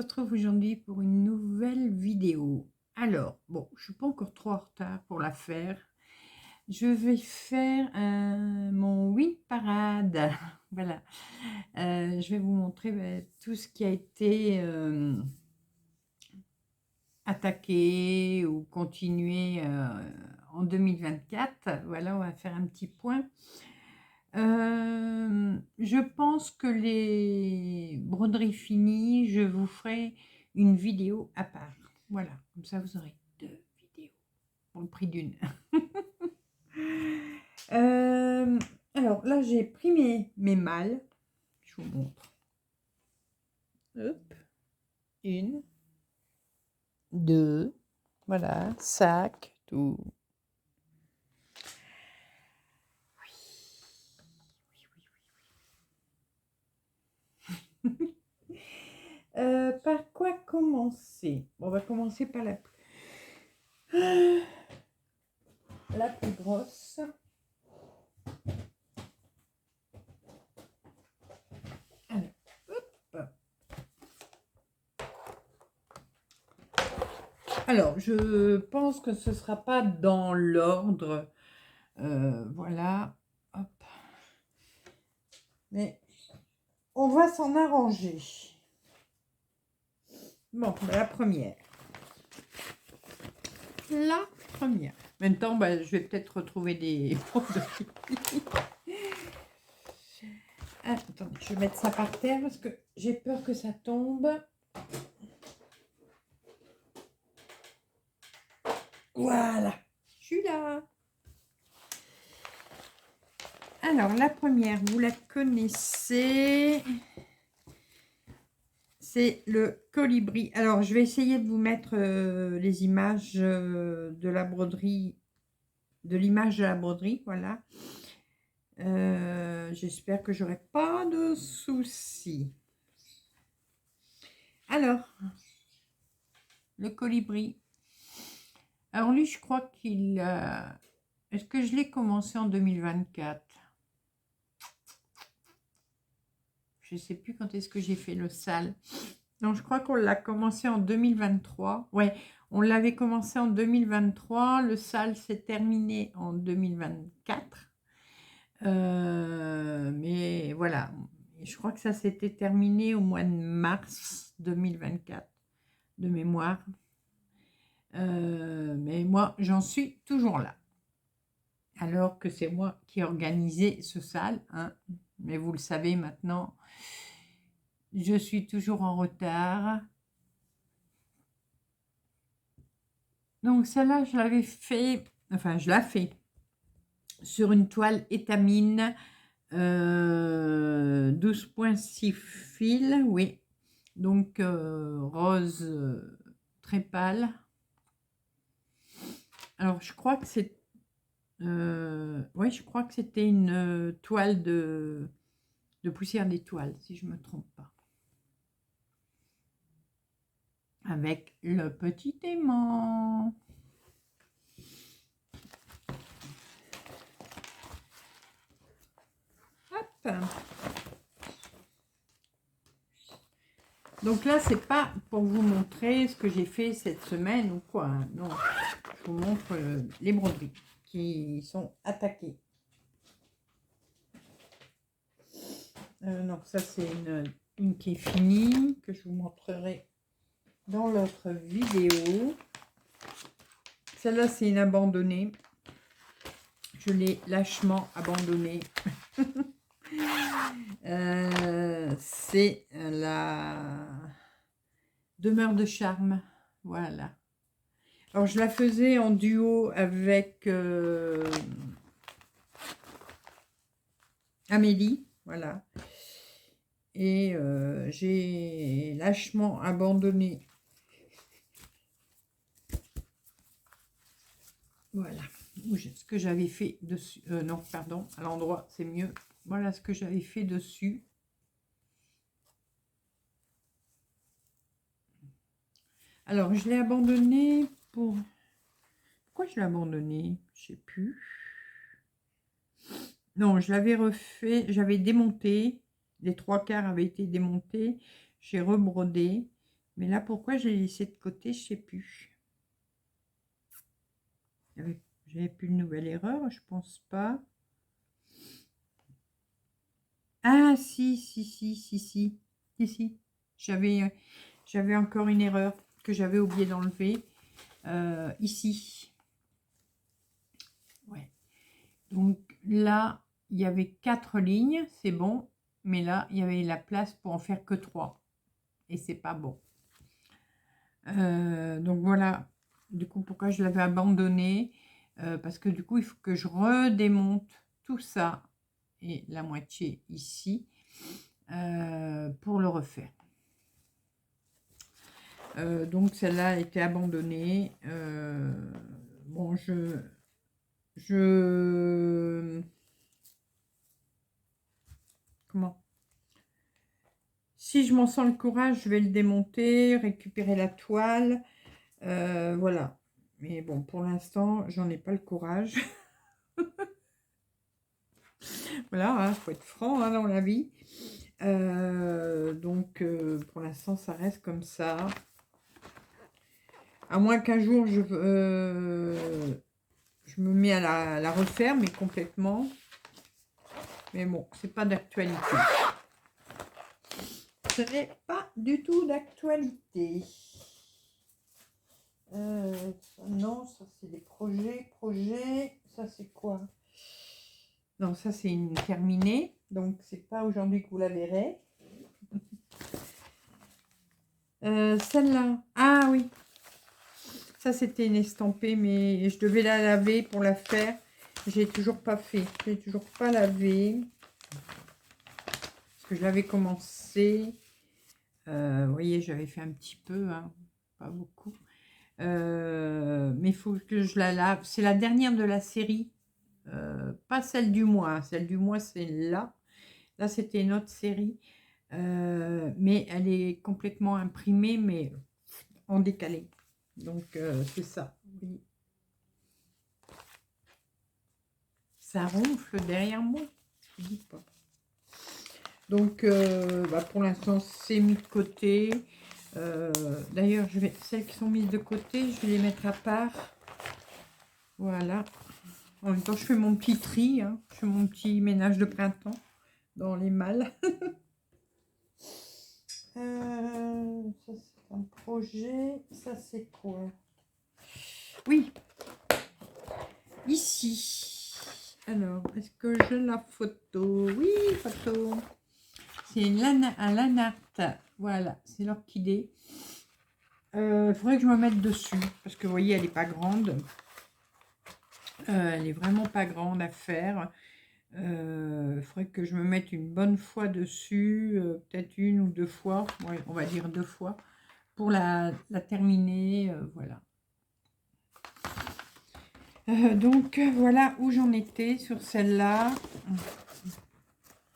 retrouve aujourd'hui pour une nouvelle vidéo. Alors, bon, je suis pas encore trop en retard pour la faire. Je vais faire mon win parade. Voilà. Je vais vous montrer tout ce qui a été attaqué ou continué en 2024. Voilà, on va faire un petit point. Je pense que les broderies finies, je vous ferai une vidéo à part. Voilà, comme ça vous aurez 2 vidéos pour le prix d'une. Alors là, j'ai pris mes malles. Je vous montre. Hop. 1, 2, voilà, sac, tout. Par quoi commencer? Bon, on va commencer par la plus grosse. Alors, hop. Alors, je pense que ce ne sera pas dans l'ordre. Voilà. Hop. Mais on va s'en arranger. Bon, la première. La première. En même temps, je vais peut-être retrouver des broderies. Attends, je vais mettre ça par terre parce que j'ai peur que ça tombe. Voilà, je suis là. Alors, la première, vous la connaissez. C'est le colibri. Alors, je vais essayer de vous mettre les images de la broderie, de l'image de la broderie, voilà. J'espère que j'aurai pas de soucis. Alors, le colibri. Alors lui, je crois qu'il a... Est-ce que je l'ai commencé en 2024? Je ne sais plus quand est-ce que j'ai fait le sale. Donc, je crois qu'on l'a commencé en 2023. Ouais, on l'avait commencé en 2023. Le sale s'est terminé en 2024. Mais voilà, je crois que ça s'était terminé au mois de mars 2024, de mémoire. Mais moi, j'en suis toujours là. Alors que c'est moi qui ai organisé ce sale, hein. Mais vous le savez maintenant, je suis toujours en retard. Donc celle-là, je l'avais fait, enfin je la fais sur une toile étamine 12,6 fils, oui. Donc rose très pâle. Alors je crois que c'est, ouais, je crois que c'était une toile de poussière d'étoile, si je me trompe pas. Avec le petit aimant. Hop. Donc là, c'est pas pour vous montrer ce que j'ai fait cette semaine ou quoi, hein. Non, je vous montre les broderies qui sont attaquées. Non, ça c'est une qui est finie, que je vous montrerai dans l'autre vidéo. Celle-là, c'est une abandonnée. Je l'ai lâchement abandonnée. C'est la demeure de charme. Voilà. Alors, je la faisais en duo avec Amélie. Voilà. Et j'ai lâchement abandonné. Voilà. Ce que j'avais fait dessus. Non, pardon, à l'endroit, c'est mieux. Voilà ce que j'avais fait dessus. Alors, je l'ai abandonné pour... Pourquoi je l'ai abandonné? Je sais plus. Non, je l'avais refait. J'avais démonté. Les 3/4 avaient été démontés. J'ai rebrodé. Mais là, pourquoi j'ai laissé de côté, je sais plus. J'avais plus de nouvelle erreur, je pense pas. Ah, si, si, si, si, si, si, si. J'avais encore une erreur que j'avais oublié d'enlever. Ici. Ouais. Donc là, il y avait 4 lignes, c'est bon. Mais là, il y avait la place pour en faire que 3. Et c'est pas bon. Donc voilà. Du coup, pourquoi je l'avais abandonné, parce que du coup, il faut que je redémonte tout ça et la moitié ici pour le refaire. Donc celle-là a été abandonnée. Bon, comment? Si je m'en sens le courage, je vais le démonter, récupérer la toile. Voilà. Mais bon, pour l'instant, j'en ai pas le courage. Voilà, il faut être franc dans la vie. Donc, pour l'instant, ça reste comme ça. À moins qu'un jour, je me mets à la refaire, mais complètement. Mais bon, c'est pas d'actualité. Ce n'est pas du tout d'actualité. Non, ça c'est des projets. Ça c'est quoi? Non, ça c'est une terminée. Donc, c'est pas aujourd'hui que vous la verrez. Celle-là. Ah oui. Ça, c'était une estampée, mais je devais la laver pour la faire. J'ai toujours pas fait. J'ai toujours pas lavé. Parce que je l'avais commencé. Vous voyez, j'avais fait un petit peu, hein, pas beaucoup. Mais il faut que je la lave. C'est la dernière de la série. Pas celle du mois. Celle du mois, c'est là. Là, c'était une autre série. Mais elle est complètement imprimée, mais en décalé. Donc, c'est ça. Oui. Ça ronfle derrière moi. Je dis pas. Donc, pour l'instant, c'est mis de côté. D'ailleurs, celles qui sont mises de côté, je vais les mettre à part. Voilà. En même temps, je fais mon petit tri. Hein. Je fais mon petit ménage de printemps dans les malles. Ça, c'est un projet. Ça, c'est quoi? Oui. Ici. Alors, est-ce que je la photo? Oui, photo. C'est un lanart. Voilà, c'est l'orchidée. Il faudrait que je me mette dessus. Parce que vous voyez, elle n'est pas grande. Elle est vraiment pas grande à faire. Il faudrait que je me mette une bonne fois dessus. Peut-être 1 ou 2 fois. Ouais, on va dire 2 fois. Pour la terminer. Voilà. Donc, voilà où j'en étais sur celle-là.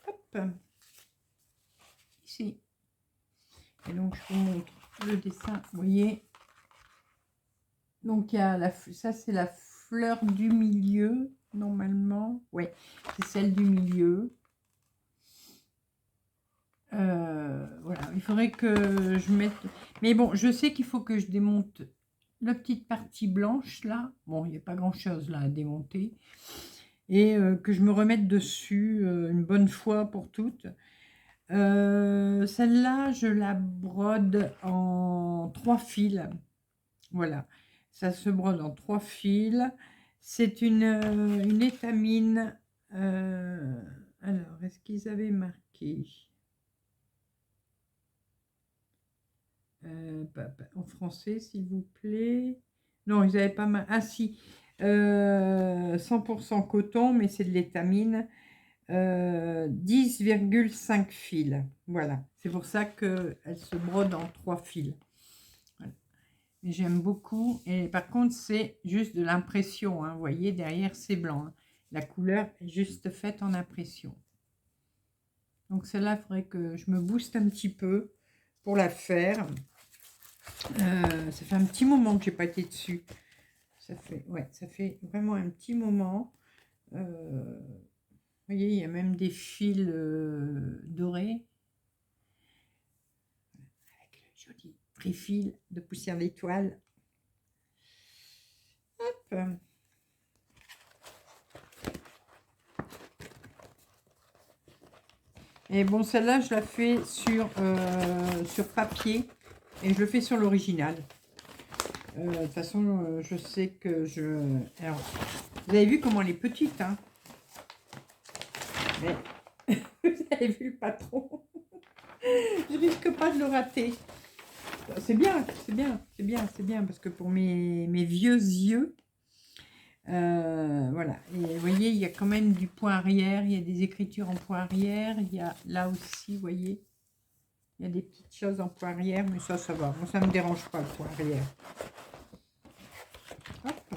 Hop. Ici. Et donc, je vous montre le dessin. Vous voyez. Donc, il y a ça, c'est la fleur du milieu, normalement. Oui, c'est celle du milieu. Voilà, il faudrait que je mette... Mais bon, je sais qu'il faut que je démonte la petite partie blanche, là. Bon, il n'y a pas grand-chose, là, à démonter. Et que je me remette dessus une bonne fois pour toutes. Celle-là, je la brode en 3 fils. Voilà, ça se brode en 3 fils. C'est une étamine. Alors, est-ce qu'ils avaient marqué en français, s'il vous plaît? Non, ils n'avaient pas marqué. Ah si, 100% coton, mais c'est de l'étamine. 10,5 fils. Voilà, c'est pour ça qu'elle se brode en 3 fils. Voilà. J'aime beaucoup. Et par contre, c'est juste de l'impression. Hein. Vous voyez, derrière, c'est blanc. Hein. La couleur est juste faite en impression. Donc celle-là, il faudrait que je me booste un petit peu pour la faire. Ça fait un petit moment que je n'ai pas été dessus. Ça fait vraiment un petit moment. Vous voyez, il y a même des fils dorés. Avec le joli Trifil de poussière d'étoile. Hop. Et bon, celle-là, je la fais sur papier et je le fais sur l'original. De toute façon, je sais que je... Alors, vous avez vu comment elle est petite, hein? Mais vous avez vu le patron? Je risque pas de le rater. C'est bien, c'est bien, c'est bien, c'est bien, parce que pour mes vieux yeux, voilà. Et vous voyez, il y a quand même du point arrière, il y a des écritures en point arrière, il y a là aussi, vous voyez, il y a des petites choses en point arrière, mais ça va. Moi, ça ne me dérange pas, le point arrière. Hop.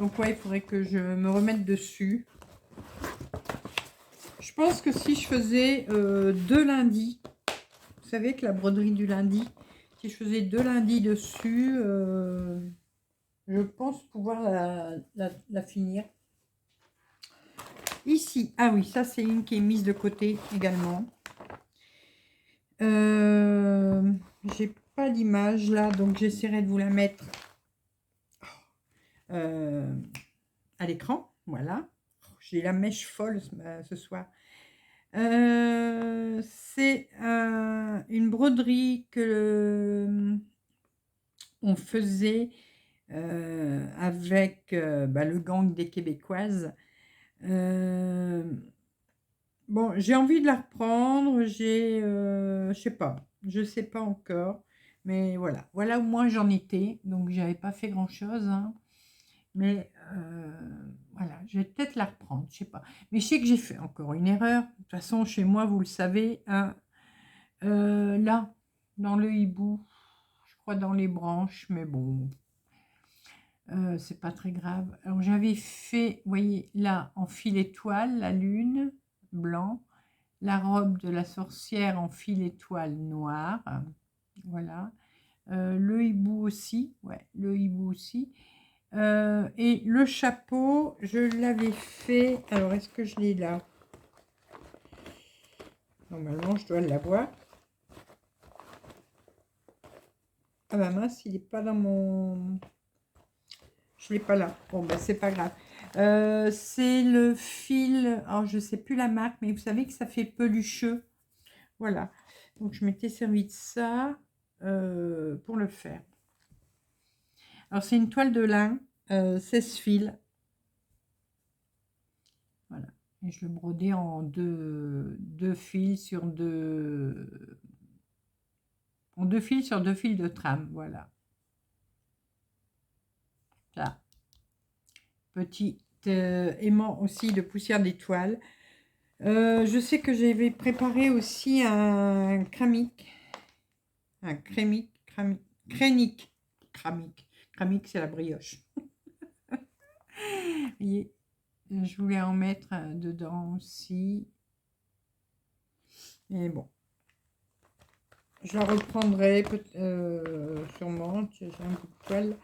Donc, ouais, il faudrait que je me remette dessus. Je pense que si je faisais 2 lundis, vous savez que la broderie du lundi, si je faisais 2 lundis dessus, je pense pouvoir la finir. Ici, ah oui, ça c'est une qui est mise de côté également. J'ai pas d'image là, donc j'essaierai de vous la mettre à l'écran. Voilà. J'ai la mèche folle ce soir. C'est une broderie que on faisait avec le gang des Québécoises. Bon, j'ai envie de la reprendre, je sais pas encore, mais voilà, voilà où moi j'en étais, donc j'avais pas fait grand chose, hein, mais voilà, je vais peut-être la reprendre, je sais pas, mais je sais que j'ai fait encore une erreur, de toute façon chez moi vous le savez, hein, là, dans le hibou, je crois dans les branches, mais bon, c'est pas très grave. Alors j'avais fait, vous voyez là, en fil étoile, la lune, blanc, la robe de la sorcière en fil étoile noir, voilà, le hibou aussi, ouais, le hibou aussi, et le chapeau, je l'avais fait, alors est-ce que je l'ai là? Normalement, je dois l'avoir. Ah bah mince, il n'est pas dans mon... Je ne l'ai pas là. Bon, ben c'est pas grave. C'est le fil, alors je ne sais plus la marque, mais vous savez que ça fait pelucheux. Voilà. Donc, je m'étais servi de ça pour le faire. Alors, c'est une toile de lin, 16 fils. Voilà. Et je le brodais en deux fils sur deux... En 2 fils sur 2 fils de trame. Voilà. Là. Petit aimant aussi de poussière d'étoile. Je sais que j'avais préparé aussi un cramique. Un crémique. Crénique. Cramique, c'est la brioche. Vous voyez, je voulais en mettre dedans aussi. Et bon. Je la reprendrai sûrement. J'ai un bout de toile.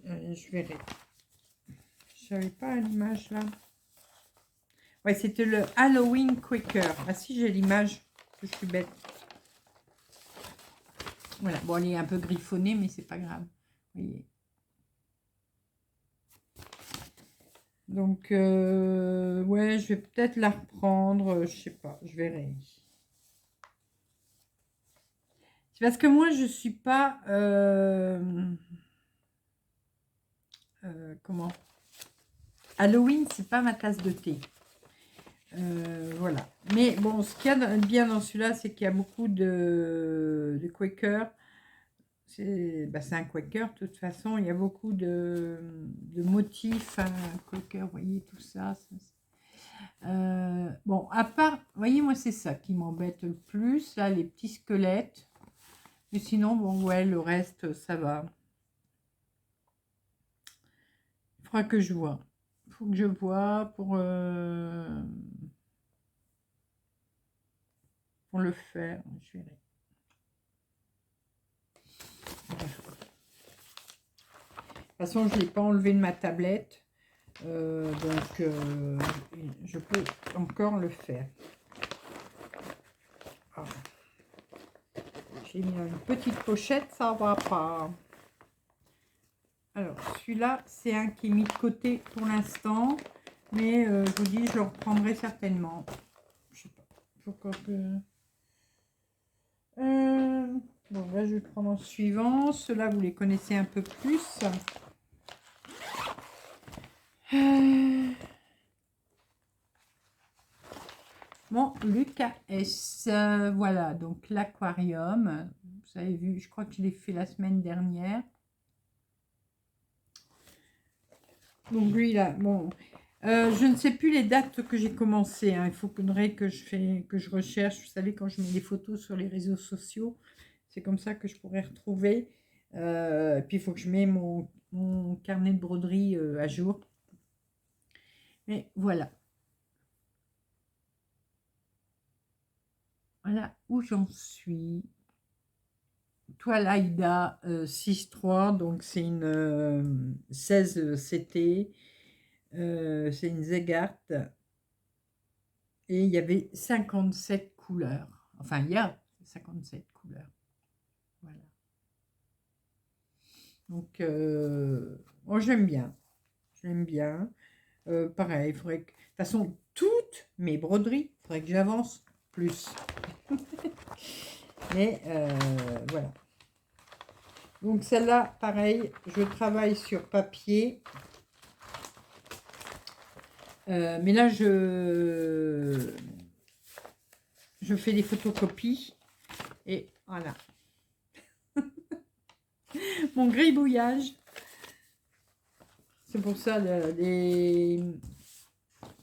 Je verrai. Je n'avais pas l'image là. Ouais, c'était le Halloween Quaker. Ah si, j'ai l'image. Je suis bête. Voilà. Bon, elle est un peu griffonnée, mais c'est pas grave. Vous voyez. Donc, ouais, je vais peut-être la reprendre. Je sais pas. Je verrai. C'est parce que moi, je suis pas... comment? Halloween, c'est pas ma tasse de thé. Voilà. Mais bon, ce qu'il y a de bien dans celui-là, c'est qu'il y a beaucoup de Quaker. C'est un Quaker, de toute façon. Il y a beaucoup de motifs Quaker, vous voyez, tout ça. Bon, à part, vous voyez, moi, c'est ça qui m'embête le plus. Là, les petits squelettes. Mais sinon, bon, ouais, le reste, ça va. Il faudra que je vois. Il faut que je vois pour le faire. Je verrai. De toute façon, je ne l'ai pas enlevé de ma tablette. Donc, je peux encore le faire. j'ai mis une petite pochette, ça va pas. Alors, celui-là, c'est un qui est mis de côté pour l'instant. Mais je vous dis, je le reprendrai certainement. Je sais pas. Faut encore que... bon, là, je vais prendre en suivant. Ceux-là, vous les connaissez un peu plus. Bon, Lucas S. Voilà, donc l'aquarium. Vous avez vu, je crois que je l'ai fait la semaine dernière. Donc lui, là, bon... je ne sais plus les dates que j'ai commencé. Hein. Il faudrait que je recherche. Vous savez, quand je mets des photos sur les réseaux sociaux, c'est comme ça que je pourrais retrouver. Puis il faut que je mette mon carnet de broderie à jour. Mais voilà. Voilà où j'en suis. Toile Aïda 6-3, donc c'est une 16 CT. C'est une Zegart. Et il y avait 57 couleurs. Enfin, il y a 57 couleurs. Voilà. Donc, moi, j'aime bien. J'aime bien. Pareil, il faudrait que... De toute façon, toutes mes broderies, il faudrait que j'avance plus. Mais, voilà. Donc, celle-là, pareil, je travaille sur papier. Mais là, je fais des photocopies. Et voilà. Mon gribouillage. C'est pour ça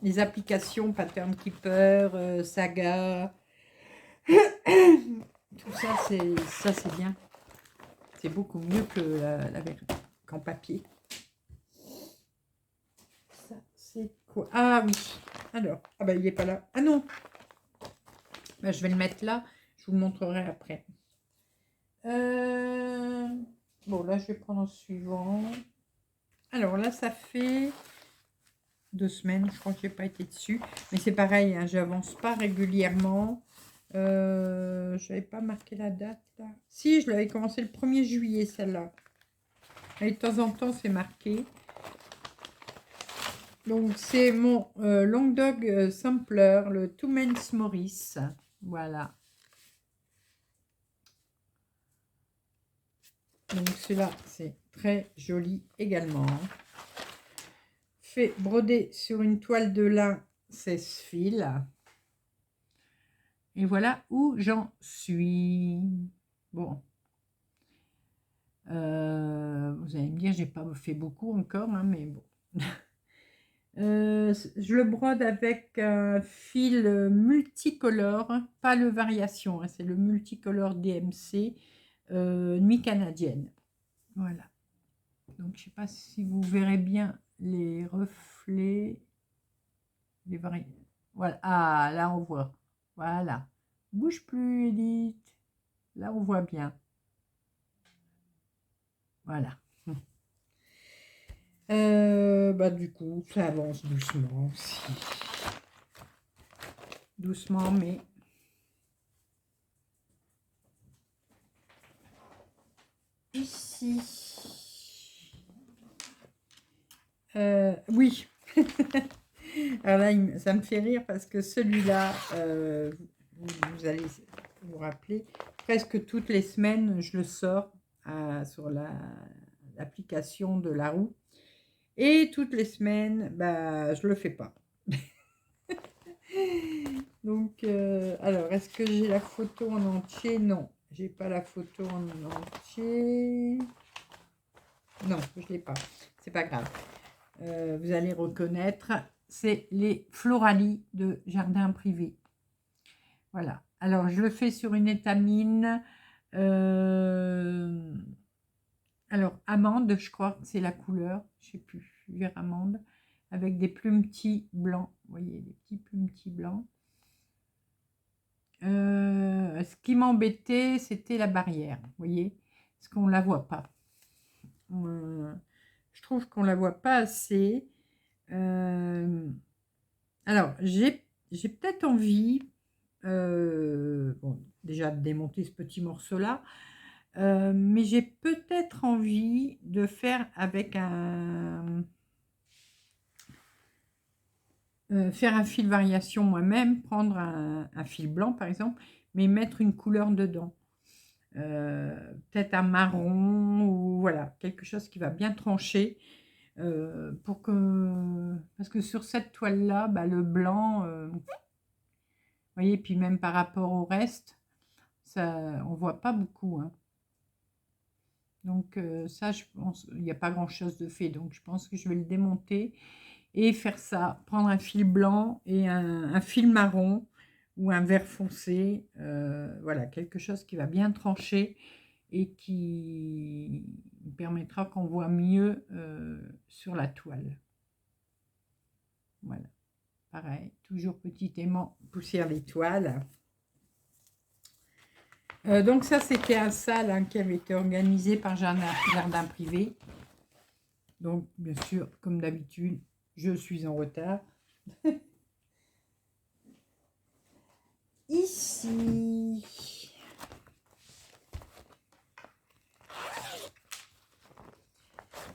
les applications Pattern Keeper, Saga, tout ça c'est bien. C'est beaucoup mieux que qu'en papier. Ça c'est quoi? Ah oui. Alors, ah bah il n'est pas là. Ah non. Bah, je vais le mettre là. Je vous le montrerai après. Bon là je vais prendre en suivant. Alors là ça fait 2 semaines, je crois que j'ai pas été dessus, mais c'est pareil, hein, j'avance pas régulièrement. Je n'avais pas marqué la date là. Si, je l'avais commencé le 1er juillet celle-là. Et de temps en temps c'est marqué. Donc c'est mon Long Dog Sampler, le Two Men's Morris. Voilà. Donc celui-là c'est très joli également. Fait broder sur une toile de lin 16 fils. Et voilà où j'en suis. Bon. Vous allez me dire, j'ai pas fait beaucoup encore, hein, mais bon. Je le brode avec un fil multicolore, pas le variation, hein, c'est le multicolore DMC, nuit canadienne. Voilà. Donc, je sais pas si vous verrez bien les reflets. Les voilà. Ah, là, on voit. Voilà. Bouge plus, Edith. Là, on voit bien. Voilà. Bah, du coup, ça avance doucement aussi. Doucement, mais... Ici. Oui. Alors là, ça me fait rire parce que celui-là, vous allez vous rappeler, presque toutes les semaines, je le sors sur l'application de la roue. Et toutes les semaines, bah, je le fais pas. Donc, alors, est-ce que j'ai la photo en entier? Non, j'ai pas la photo en entier. Non, je l'ai pas. C'est pas grave. Vous allez reconnaître, c'est les Floralie de Jardin Privé. Voilà. Alors, je le fais sur une étamine. Alors, amande, je crois que c'est la couleur. Je sais plus, vert amande. Avec des plumetis blancs. Vous voyez, des petits plumetis blancs. Ce qui m'embêtait, c'était la barrière. Vous voyez, parce qu'on ne la voit pas. Je trouve qu'on ne la voit pas assez. Alors, j'ai peut-être envie bon, déjà de démonter ce petit morceau-là, mais j'ai peut-être envie de faire avec faire un fil variation moi-même, prendre un fil blanc par exemple, mais mettre une couleur dedans. Peut-être un marron ou voilà, quelque chose qui va bien trancher pour que... Parce que sur cette toile-là, bah, le blanc, vous voyez, puis même par rapport au reste, ça, on voit pas beaucoup, hein. Donc ça, je pense, il n'y a pas grand-chose de fait, donc je pense que je vais le démonter et faire ça, prendre un fil blanc et un fil marron ou un vert foncé, voilà, quelque chose qui va bien trancher et qui permettra qu'on voit mieux sur la toile. Voilà, pareil, toujours petit aimant poussière d'étoile. Donc ça, c'était un salle hein, qui avait été organisé par Jardin Privé. Donc, bien sûr, comme d'habitude, je suis en retard. Ici.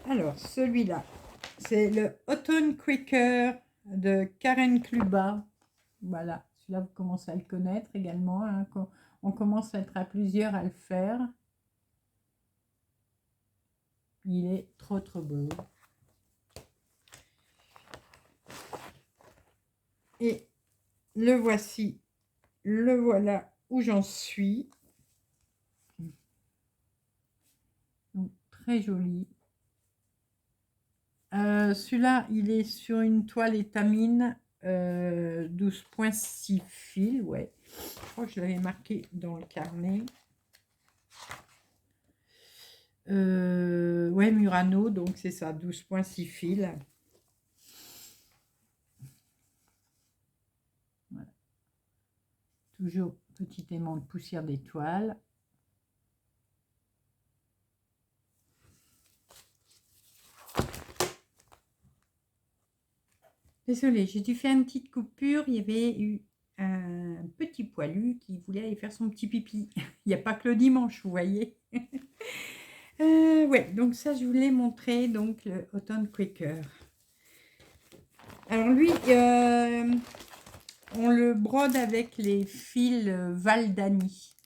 Alors, celui-là, c'est le Autumn Quaker de Karen Kluba. Voilà, celui-là, vous commencez à le connaître également. Hein, on commence à être à plusieurs à le faire. Il est trop, trop beau. Et le voici, le voilà où j'en suis. Donc, très joli. Celui-là, il est sur une toile étamine 12,6 fils. Ouais. Je crois que je l'avais marqué dans le carnet. Ouais, Murano, donc c'est ça, 12,6 fils. Voilà. Toujours petit aimant de poussière d'étoile. Désolée, j'ai dû faire une petite coupure. Il y avait eu un petit poilu qui voulait aller faire son petit pipi. Il n'y a pas que le dimanche, vous voyez. Ouais, donc ça, je voulais montrer donc le Autumn Quaker. Alors lui, on le brode avec les fils Valdani.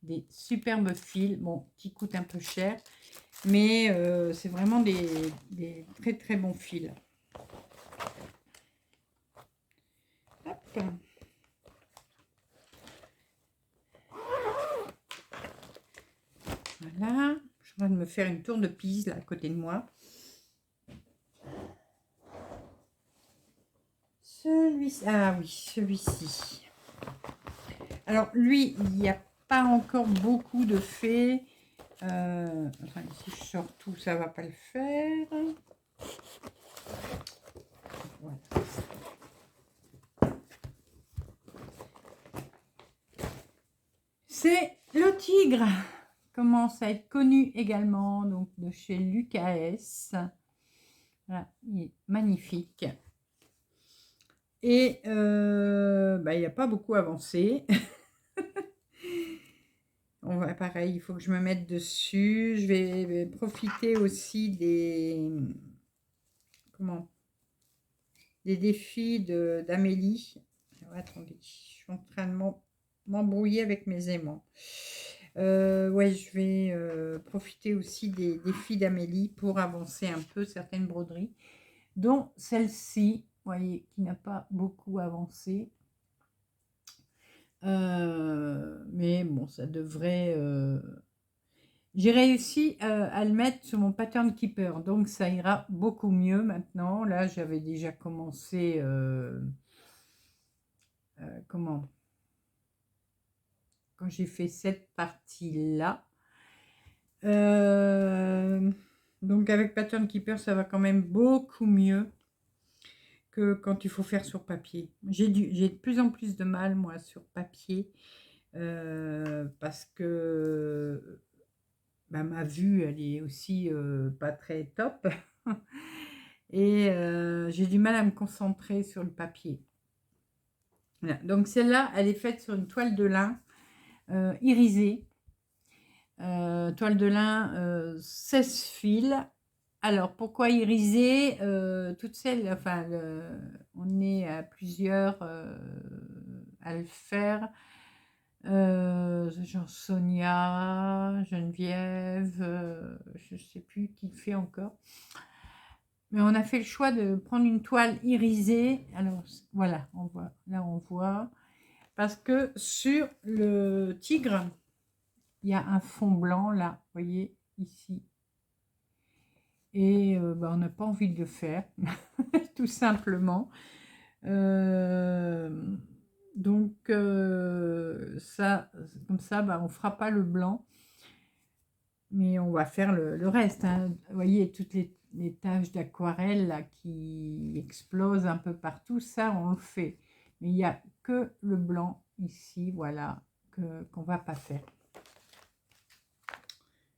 Des superbes fils, bon, qui coûtent un peu cher, mais c'est vraiment des très très bons fils. Hop. Voilà, je suis en train de me faire une tour de Pise là à côté de moi. Celui-ci, ah oui, celui-ci. Alors lui, il n'y a pas encore beaucoup de faits. Enfin, si je sors tout, ça va pas le faire. Voilà. C'est le tigre. Commence à être connu également, donc de chez Lucas S. Voilà, il est magnifique. Et bah, il n'y a pas beaucoup avancé. On va pareil, il faut que je me mette dessus. Je vais profiter aussi des des défis d'Amélie. Attendez, je suis en train de m'embrouiller avec mes aimants. Ouais, je vais profiter aussi des défis d'Amélie pour avancer un peu certaines broderies, dont celle-ci, vous voyez, qui n'a pas beaucoup avancé. Mais bon, ça devrait... J'ai réussi à le mettre sur mon pattern keeper, donc ça ira beaucoup mieux maintenant. Là, j'avais déjà commencé... comment? Quand j'ai fait cette partie-là. Donc avec Pattern Keeper, ça va quand même beaucoup mieux que quand il faut faire sur papier. J'ai de plus en plus de mal, moi, sur papier, parce que bah, ma vue, elle est aussi pas très top. Et j'ai du mal à me concentrer sur le papier. Voilà. Donc celle-là, elle est faite sur une toile de lin irisée. Toile de lin 16 fils. Alors, pourquoi irisée toutes celles, enfin, on est à plusieurs à le faire. Genre Sonia, Geneviève, je ne sais plus qui le fait encore. Mais on a fait le choix de prendre une toile irisée. Alors, voilà, on voit. Là, on voit. Parce que sur le tigre, il y a un fond blanc, là, vous voyez, ici. Et on n'a pas envie de le faire, tout simplement. Donc, ça, comme ça, on ne fera pas le blanc. Mais on va faire le reste. Hein. Vous voyez, toutes les taches d'aquarelle là qui explosent un peu partout, ça, on le fait. Mais il n'y a que le blanc ici, voilà, qu'on ne va pas faire.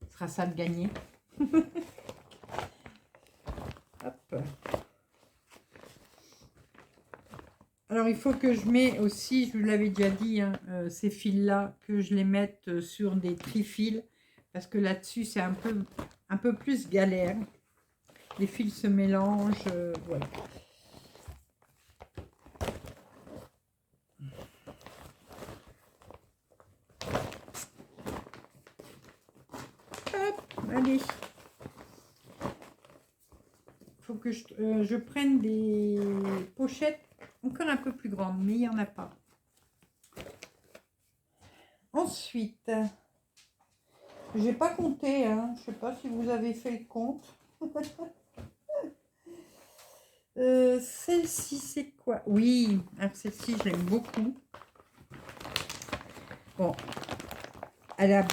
Ce sera ça de gagner. Hop. Alors, il faut que je mette aussi, je vous l'avais déjà dit, hein, ces fils-là, que je les mette sur des trifils. Parce que là-dessus, c'est un peu plus galère. Les fils se mélangent, voilà. Hop, allez. Faut que je prenne des pochettes encore un peu plus grandes, mais il n'y en a pas. Ensuite, j'ai pas compté, hein. Je sais pas si vous avez fait le compte. Celle-ci, c'est quoi? Oui, celle-ci, je l'aime beaucoup. Bon, il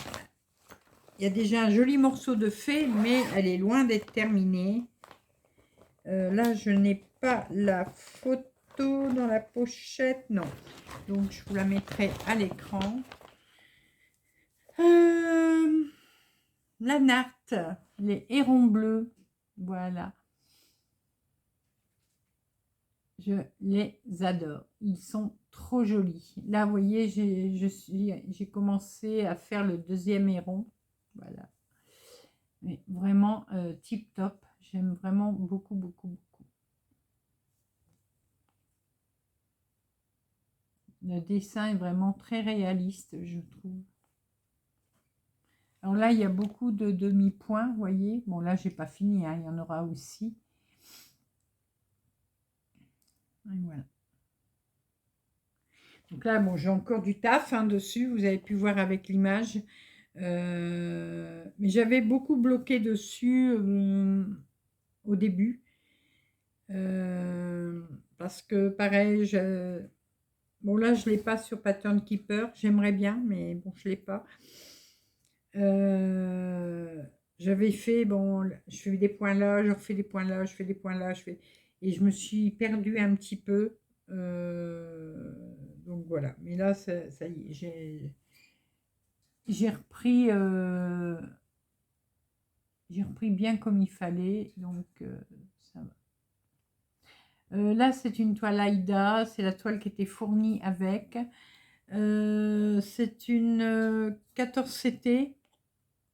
y a déjà un joli morceau de fait, mais elle est loin d'être terminée. Là, je n'ai pas la photo dans la pochette, non. Donc, je vous la mettrai à l'écran. La natte, les hérons bleus, voilà. Je les adore. Ils sont trop jolis. Là, vous voyez, j'ai commencé à faire le deuxième héron. Voilà. Mais vraiment tip top. J'aime vraiment beaucoup, beaucoup, beaucoup. Le dessin est vraiment très réaliste, je trouve. Alors là, il y a beaucoup de demi-points, vous voyez. Bon, là, j'ai pas fini, hein, il y en aura aussi. Et voilà. Donc là, bon, j'ai encore du taf dessus, vous avez pu voir avec l'image. Mais j'avais beaucoup bloqué dessus au début. Parce que pareil, bon là, je ne l'ai pas sur Pattern Keeper. J'aimerais bien, mais bon, je ne l'ai pas. J'avais fait, bon, je fais des points là, je refais des points là, je fais des points là, et je me suis perdue un petit peu. Donc voilà, mais là, ça y est, j'ai repris bien comme il fallait, donc ça va. Là, c'est une toile Aïda, c'est la toile qui était fournie avec. C'est une 14 CT,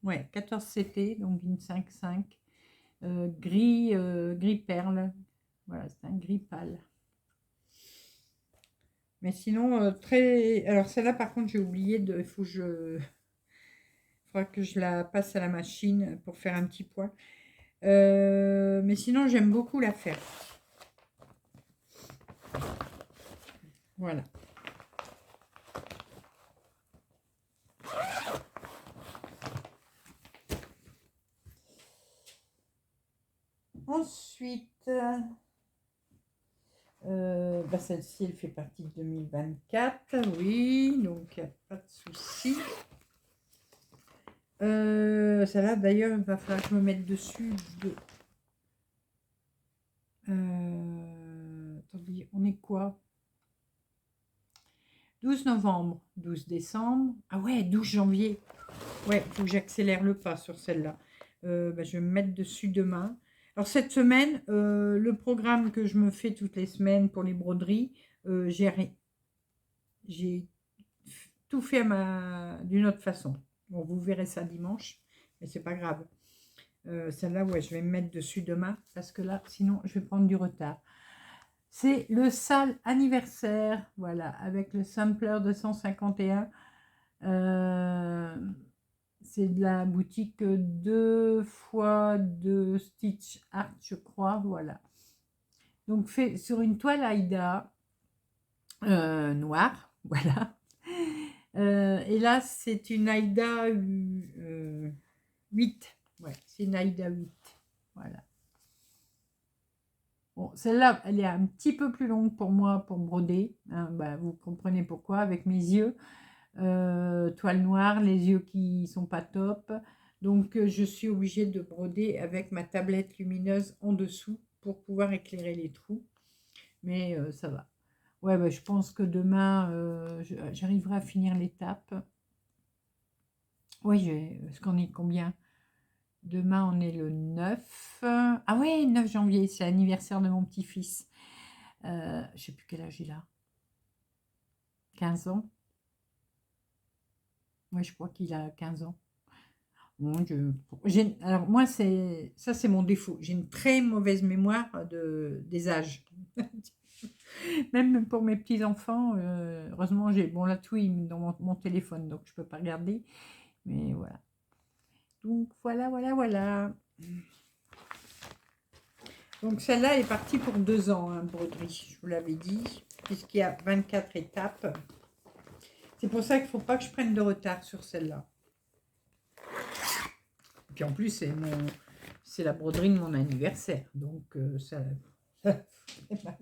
ouais, 14 CT, donc une 5,5, gris perle, voilà, c'est un gris pâle. Mais sinon, très... Alors celle-là, par contre, j'ai oublié de... Il faudra que je la passe à la machine pour faire un petit point. Mais sinon, j'aime beaucoup la faire. Voilà. Ensuite, celle-ci, elle fait partie de 2024. Oui, donc il n'y a pas de souci. Celle-là, d'ailleurs, il va falloir que je me mette dessus. Attendez, on est quoi? 12 novembre, 12 décembre. Ah ouais, 12 janvier. Ouais, il faut que j'accélère le pas sur celle-là. Je vais me mettre dessus demain. Alors cette semaine, le programme que je me fais toutes les semaines pour les broderies, j'ai j'ai tout fait d'une autre façon. Bon, vous verrez ça dimanche, mais c'est pas grave. Celle-là, ouais, je vais me mettre dessus demain, parce que là, sinon, je vais prendre du retard. C'est le sale anniversaire, voilà, avec le sampler 251. C'est de la boutique 2x2 Stitch Art, je crois, voilà. Donc, fait sur une toile Aïda noire, voilà. Et là, c'est une Aïda 8. Ouais, c'est une Aïda 8. Voilà. Bon, celle-là, elle est un petit peu plus longue pour moi pour broder. Hein, bah, vous comprenez pourquoi, avec mes yeux. Toile noire, les yeux qui sont pas top. Donc, je suis obligée de broder avec ma tablette lumineuse en dessous pour pouvoir éclairer les trous. Mais ça va. Ouais, bah, je pense que demain, j'arriverai à finir l'étape. Oui, parce qu'on est combien? Demain, on est le 9. Ah ouais, 9 janvier, c'est l'anniversaire de mon petit-fils. Je ne sais plus quel âge il a. 15 ans. Oui, je crois qu'il a 15 ans. Bon, alors moi, ça c'est mon défaut. J'ai une très mauvaise mémoire des âges. Même pour mes petits-enfants, heureusement, j'ai bon là tout dans mon téléphone, donc je ne peux pas regarder. Mais voilà. Donc voilà. Donc celle-là est partie pour 2 ans, hein, broderie, je vous l'avais dit, puisqu'il y a 24 étapes. C'est pour ça qu'il ne faut pas que je prenne de retard sur celle-là. Puis en plus, c'est la broderie de mon anniversaire, donc ça fait mal.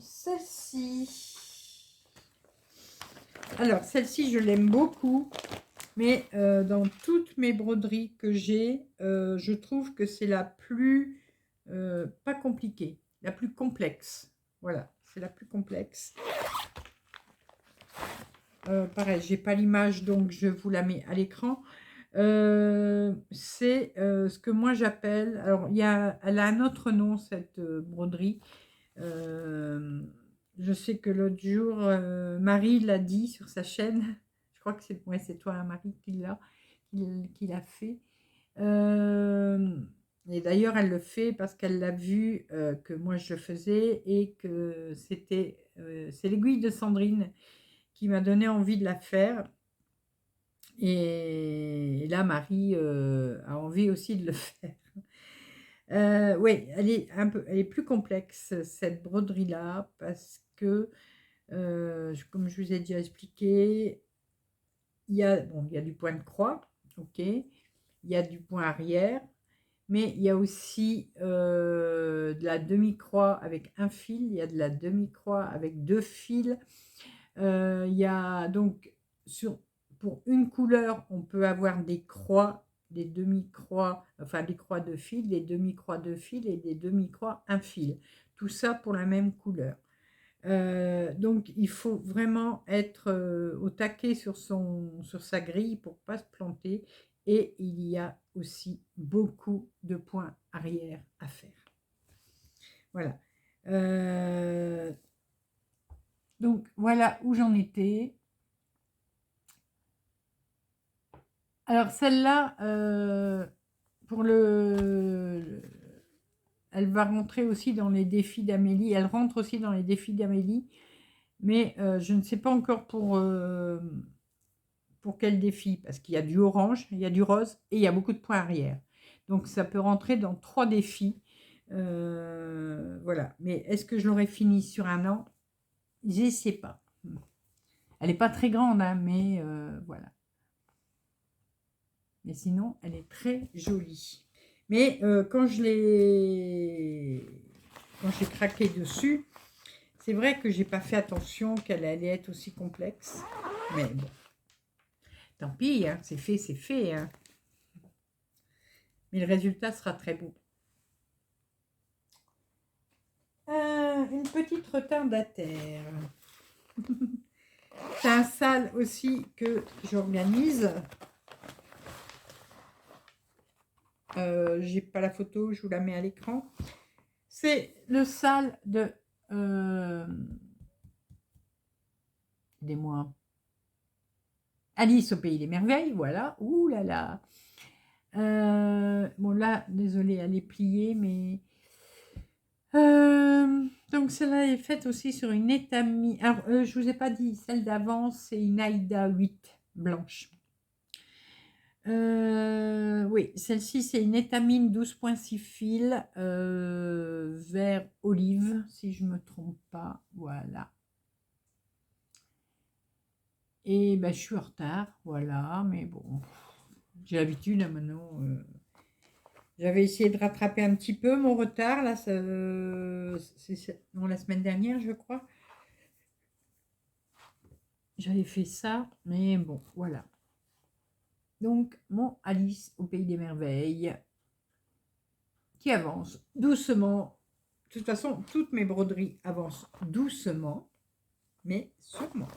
Celle-ci. Alors, celle-ci, je l'aime beaucoup. Mais dans toutes mes broderies que j'ai, je trouve que c'est la plus, pas compliquée, la plus complexe. Voilà, c'est la plus complexe. Pareil, j'ai pas l'image, donc je vous la mets à l'écran. C'est ce que moi j'appelle, alors elle a un autre nom, cette broderie. Je sais que l'autre jour, Marie l'a dit sur sa chaîne. Je crois que c'est toi, hein, Marie, qui l'a fait. Et d'ailleurs, elle le fait parce qu'elle l'a vu que moi je le faisais et que c'est l'aiguille de Sandrine qui m'a donné envie de la faire. Et là, Marie a envie aussi de le faire. Oui, elle est plus complexe, cette broderie-là, parce que, comme je vous ai déjà expliqué, il y a du point de croix, ok, il y a du point arrière, mais il y a aussi de la demi-croix avec un fil, il y a de la demi-croix avec 2 fils. Il y a donc, pour une couleur, on peut avoir des croix, des demi-croix, enfin des croix de fil, des demi-croix de fil et des demi-croix un fil. Tout ça pour la même couleur. Donc il faut vraiment être au taquet sur sa grille pour ne pas se planter. Et il y a aussi beaucoup de points arrière à faire. Voilà. Donc voilà où j'en étais. Alors celle-là, elle va rentrer aussi dans les défis d'Amélie. Elle rentre aussi dans les défis d'Amélie. Mais je ne sais pas encore pour quel défi. Parce qu'il y a du orange, il y a du rose et il y a beaucoup de points arrière. Donc ça peut rentrer dans 3 défis. Voilà. Mais est-ce que je l'aurai fini sur un an? Je ne sais pas. Elle n'est pas très grande, hein, mais voilà. Mais sinon, elle est très jolie. Mais quand j'ai craqué dessus, c'est vrai que j'ai pas fait attention qu'elle allait être aussi complexe. Mais bon, tant pis, hein, c'est fait. Hein. Mais le résultat sera très beau. Une petite retardataire. C'est un sale aussi que j'organise. J'ai pas la photo, je vous la mets à l'écran. C'est le sale de Aidez-moi. Alice au pays des merveilles, voilà. Ouh là là. Bon là, désolée, elle est pliée, mais... donc celle-là est faite aussi sur une étamine. Alors, je vous ai pas dit, celle d'avant, c'est une Aïda 8 blanche. Oui, celle-ci, c'est une étamine 12,6 fils, vert olive, si je me trompe pas. Voilà. Et ben, je suis en retard, voilà, mais bon, j'ai l'habitude hein, maintenant. J'avais essayé de rattraper un petit peu mon retard, là, non, la semaine dernière, je crois. J'avais fait ça, mais bon, voilà. Donc, mon Alice au pays des merveilles, qui avance doucement. De toute façon, toutes mes broderies avancent doucement, mais sûrement.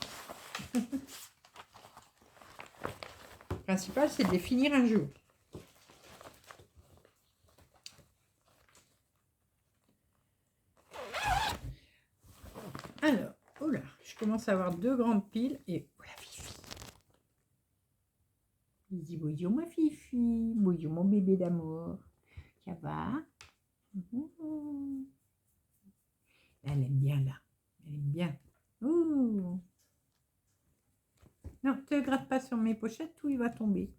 Le principal, c'est de les finir un jour. Alors, oh là, je commence à avoir 2 grandes piles et voilà, Fifi. Il dit bonjour ma Fifi, bonjour mon bébé d'amour. Ça va? Elle aime bien là, elle aime bien. Ouh. Non, ne te gratte pas sur mes pochettes, tout il va tomber.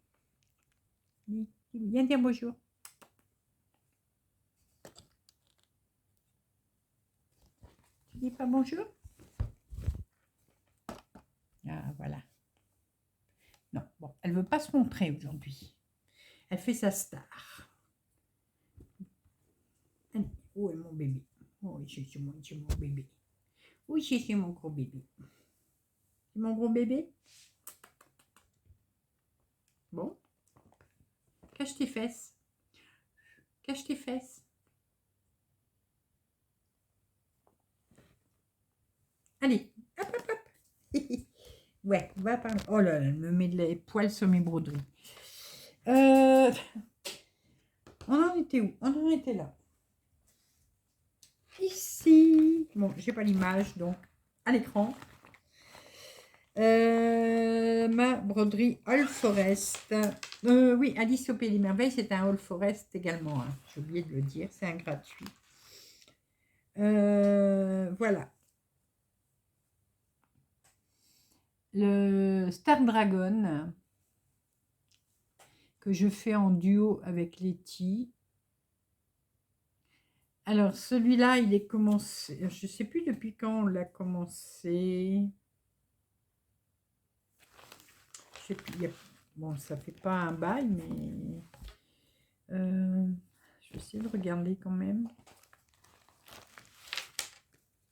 Viens dire bonjour. Tu dis pas bonjour? Ah, voilà. Non, bon, elle veut pas se montrer aujourd'hui. Elle fait sa star. Allez, où est mon bébé? Oh, c'est mon bébé. Oui, c'est mon gros bébé. C'est mon gros bébé? Bon. Cache tes fesses. Cache tes fesses. Allez, hop, hop, hop. Ouais, va par là. Oh là là, elle me met les poils sur mes broderies. On en était où? On en était là. Ici. Bon, j'ai pas l'image, donc à l'écran. Ma broderie All Forest. Oui, Alice au pays des merveilles, c'est un All Forest également. Hein. J'ai oublié de le dire, c'est un gratuit. Voilà. Le Star Dragon que je fais en duo avec Letty. Alors celui-là, il est commencé. Je ne sais plus depuis quand on l'a commencé. Je sais plus. Bon, ça fait pas un bail, mais je vais essayer de regarder quand même.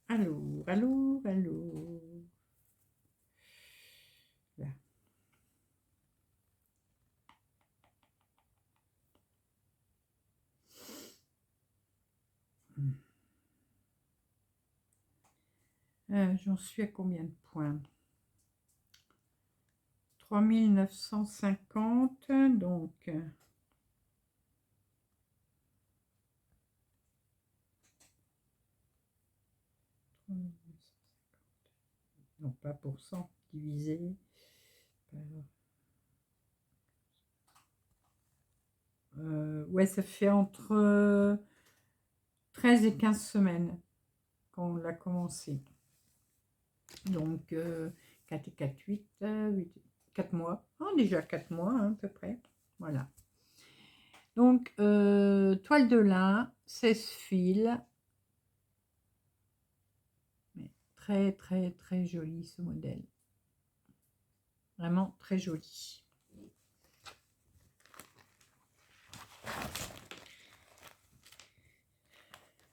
Allô, allô, allô. Là. J'en suis à combien de points? 3950, donc... Non, pas pour 100, divisé par... ouais, ça fait entre 13 et 15 semaines qu'on l'a commencé. Donc, 4 et 4, 8, 4 mois. Oh, déjà 4 mois, hein, à peu près. Voilà. Donc, toile de lin, 16 fils. Mais très, très, très joli ce modèle. Vraiment très joli.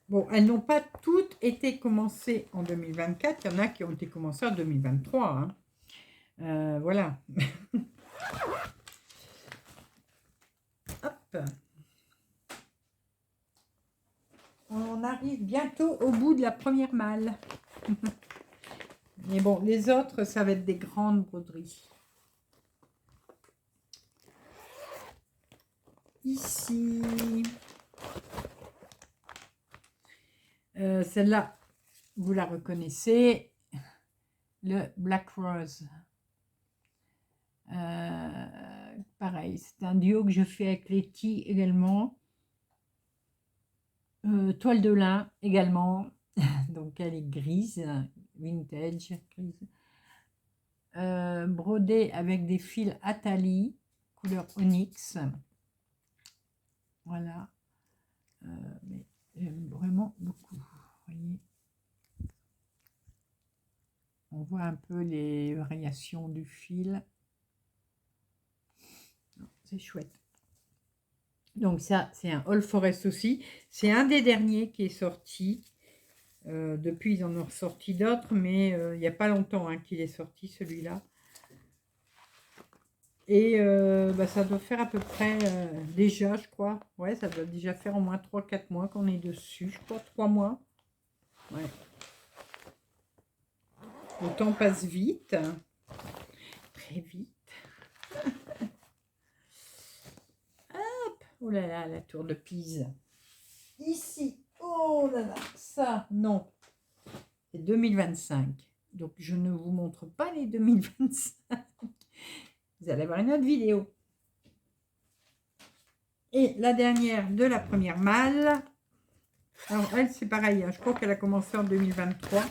Bon, elles n'ont pas toutes été commencées en 2024. Il y en a qui ont été commencées en 2023. Hein. Voilà. Hop. On arrive bientôt au bout de la première malle. Mais bon, les autres, ça va être des grandes broderies. Ici. Celle-là, vous la reconnaissez. le Black Rose. Pareil, c'est un duo que je fais avec Letty également. Toile de lin également. Donc elle est grise, vintage, grise. Brodée avec des fils Atali, couleur onyx. Voilà. Mais j'aime vraiment beaucoup. Vous voyez, on voit un peu les variations du fil. C'est chouette. Donc ça, c'est un All Forest aussi. C'est un des derniers qui est sorti. Depuis, ils en ont ressorti d'autres, mais il n'y a pas longtemps qu'il est sorti, celui-là. Et ça doit faire à peu près, déjà, je crois. Ouais, ça doit déjà faire au moins 3-4 mois qu'on est dessus. Je crois 3 mois. Ouais. Le temps passe vite. Très vite. Hop. Oh là là, la tour de Pise. Ici. Oh là là. Ça, non. C'est 2025. Donc, je ne vous montre pas les 2025. Vous allez avoir une autre vidéo. Et la dernière de la première malle. Alors, elle, c'est pareil. Je crois qu'elle a commencé en 2023.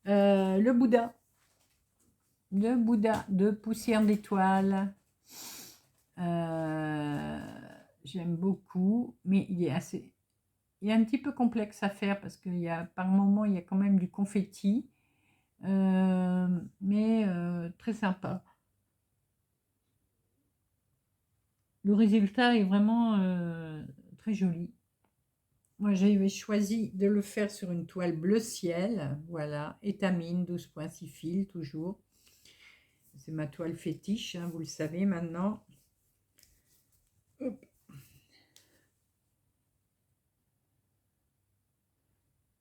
Le Bouddha. Le Bouddha de poussière d'étoiles. J'aime beaucoup. Mais il est assez... Il est un petit peu complexe à faire parce qu'il y a, par moment, il y a quand même du confetti. Mais très sympa. Le résultat est vraiment très joli. Moi, j'avais choisi de le faire sur une toile bleu ciel. Voilà, étamine, 12,6 fils, toujours. C'est ma toile fétiche, vous le savez maintenant. Hop.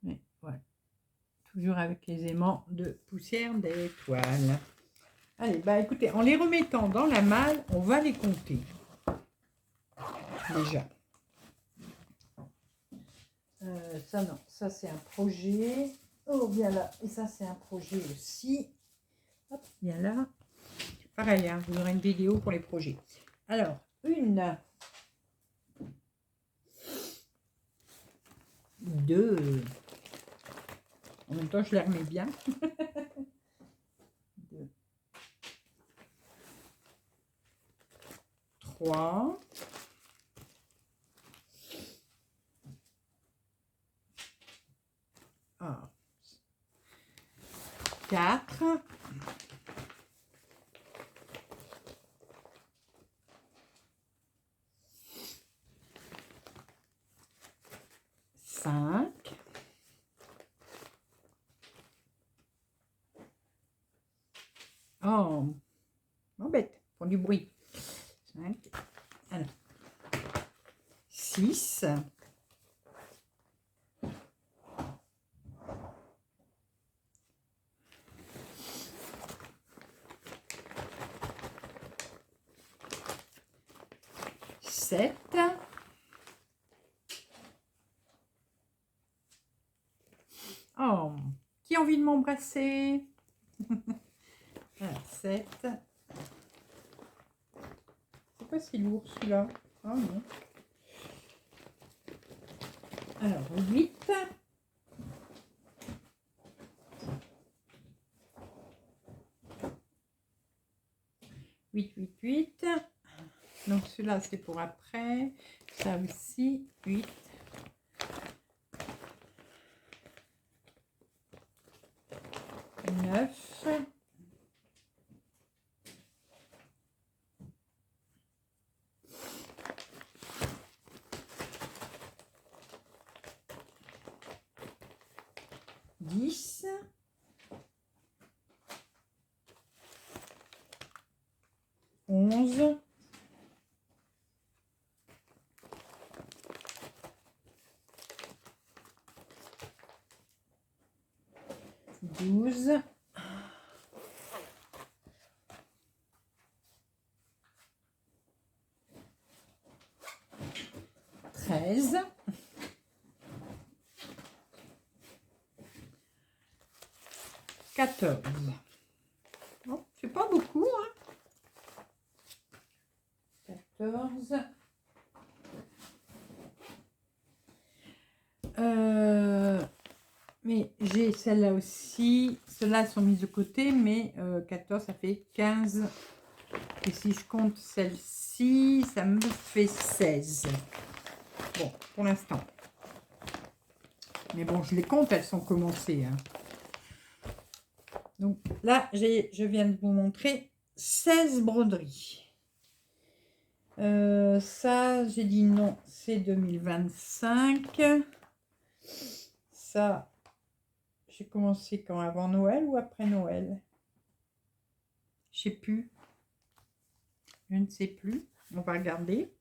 Mais, voilà. Toujours avec les aimants de poussière d'étoiles. Allez, écoutez, en les remettant dans la malle, on va les compter. Déjà. Ça, non. Ça, c'est un projet. Oh, bien là. Et ça, c'est un projet aussi. Hop, bien là. Pareil, vous aurez une vidéo pour les projets. Alors, une, deux. En même temps, je les remets bien. Deux. 3. 4. 5. Oh, m'embête, font du bruit. 5. 6. 7. Qui a envie de m'embrasser? Alors, 7. C'est pas si lourd celui-là. Oh non. Alors, 8. 8, 8, 8. Donc, celui-là, c'est pour après. Ça aussi, 8. 9. 10. 11. 12. 13. 14. Bon, c'est pas beaucoup, hein. 14. Mais j'ai celle-là aussi. Celles-là sont mises de côté, mais 14, ça fait 15. Et si je compte celle-ci, ça me fait 16. Bon, pour l'instant. Mais bon, je les compte, elles sont commencées, hein. Donc là, je viens de vous montrer 16 broderies. Ça, j'ai dit non, c'est 2025. Ça, j'ai commencé quand? Avant Noël ou après Noël? Je sais plus. Je ne sais plus. On va regarder.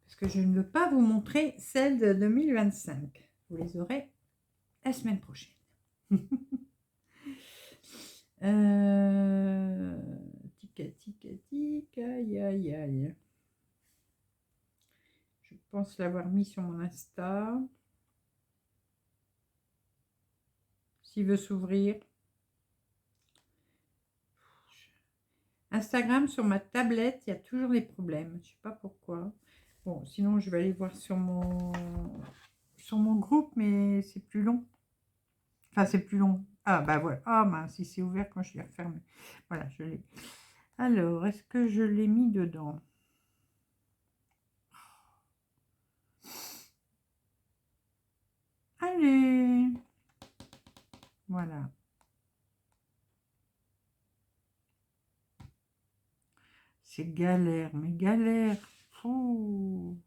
Parce que je ne veux pas vous montrer celles de 2025. Vous les aurez la semaine prochaine. Tic, aïe, aïe, aïe. Je pense l'avoir mis sur mon Insta. S'il veut s'ouvrir. Instagram, sur ma tablette, il y a toujours des problèmes. Je ne sais pas pourquoi. Bon, sinon, je vais aller voir sur mon groupe, mais c'est plus long. Enfin, c'est plus long. Ah, bah voilà. Ah, mince, il s'est ouvert quand je l'ai refermé. Voilà, je l'ai. Alors, est-ce que je l'ai mis dedans? Allez. Voilà. C'est galère, mais galère. Fou.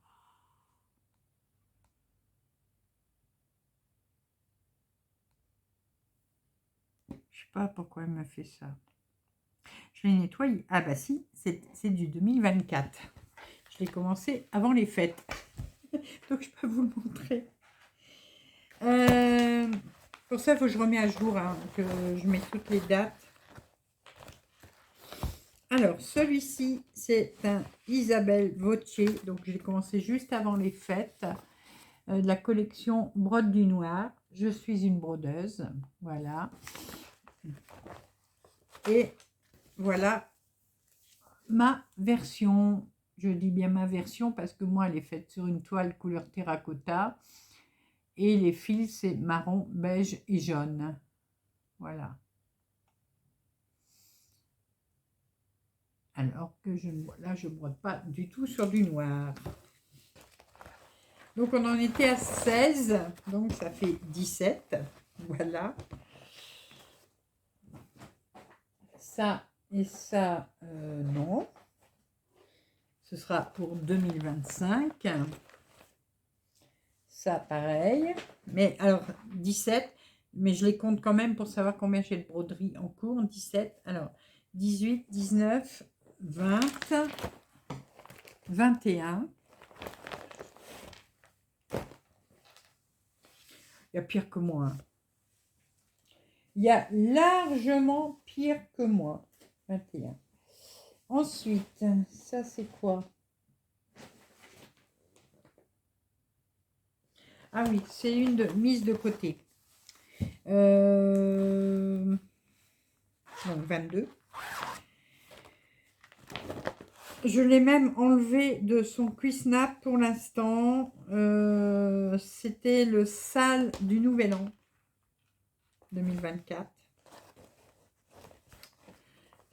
Je sais pas pourquoi elle m'a fait ça. Je l'ai nettoyé. Ah bah si, c'est du 2024. Je l'ai commencé avant les fêtes. Donc je peux vous le montrer. Pour ça, il faut que je remets à jour, hein, que je mets toutes les dates. Alors, celui-ci, c'est un Isabelle Vautier. Donc, j'ai commencé juste avant les fêtes. De la collection Brode du Noir. Je suis une brodeuse. Voilà. Et voilà ma version. Je dis bien ma version parce que moi, elle est faite sur une toile couleur terracotta. Et les fils, c'est marron, beige et jaune. Voilà. Alors que là, je ne brode pas du tout sur du noir. Donc, on en était à 16. Donc, ça fait 17. Voilà. Ça et ça, non. Ce sera pour 2025. Ça, pareil. Mais alors, 17. Mais je les compte quand même pour savoir combien j'ai de broderie en cours. 17. Alors, 18, 19, 20, 21. Il y a pire que moi. Hein. Il y a largement pire que moi. 21. Ensuite, ça c'est quoi? Ah oui, c'est une mise de côté. Donc 22. Je l'ai même enlevé de son Cuisnap pour l'instant. C'était le sale du Nouvel An 2024.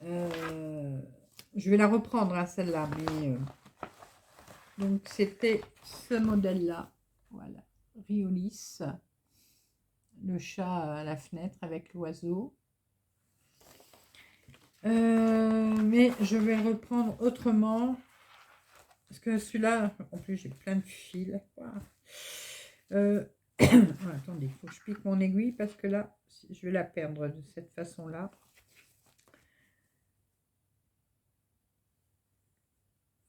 Je vais la reprendre, hein, celle-là. Mais donc, c'était ce modèle-là. Voilà. Riolis. Le chat à la fenêtre avec l'oiseau. Mais je vais reprendre autrement. Parce que celui-là, en plus, j'ai plein de fils. Attendez, il faut que je pique mon aiguille parce que là, je vais la perdre de cette façon-là.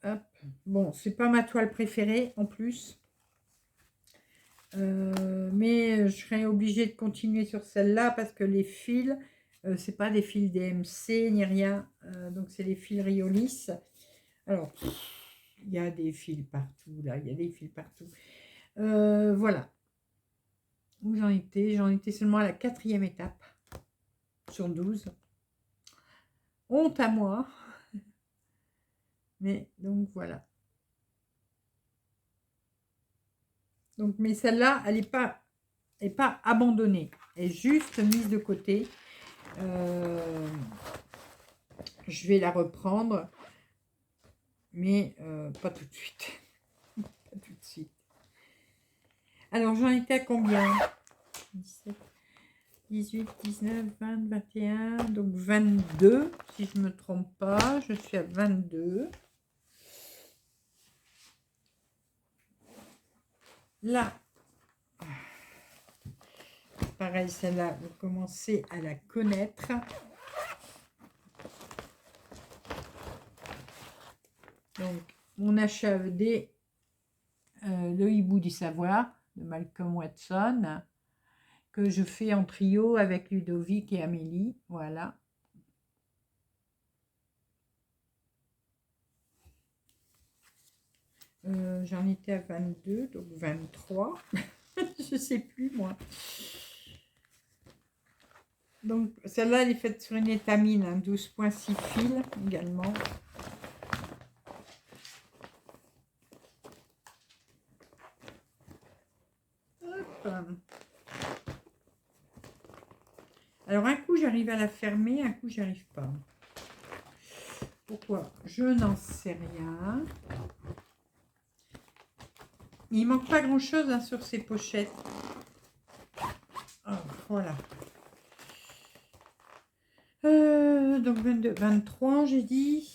Hop. Bon, c'est pas ma toile préférée en plus. Mais je serais obligée de continuer sur celle-là parce que les fils, c'est pas des fils DMC ni rien. Donc, c'est des fils Riolis. Alors, il y a des fils partout, là. Il y a des fils partout. Voilà. Où j'en étais? J'en étais seulement à la 4e étape. sur 12. Honte à moi. Mais donc voilà. Donc, mais celle-là, elle n'est pas abandonnée. Elle est juste mise de côté. Je vais la reprendre. Mais pas tout de suite. Pas tout de suite. Alors, j'en étais à combien? 17, 18, 19, 20, 21. Donc, 22. Si je ne me trompe pas, je suis à 22. Là, pareil, celle-là, vous commencez à la connaître. Donc, mon HAED, Le Hibou du Savoir, de Malcolm Watson, que je fais en trio avec Ludovic et Amélie. Voilà. J'en étais à 22, donc 23. Je ne sais plus, moi. Donc, celle-là, elle est faite sur une étamine, hein, 12,6 fils également. Hop. Alors, un coup, j'arrive à la fermer, un coup, j'y arrive pas. Pourquoi? Je n'en sais rien. Il manque pas grand-chose hein, sur ces pochettes. Oh, voilà. Donc 22, 23, j'ai dit.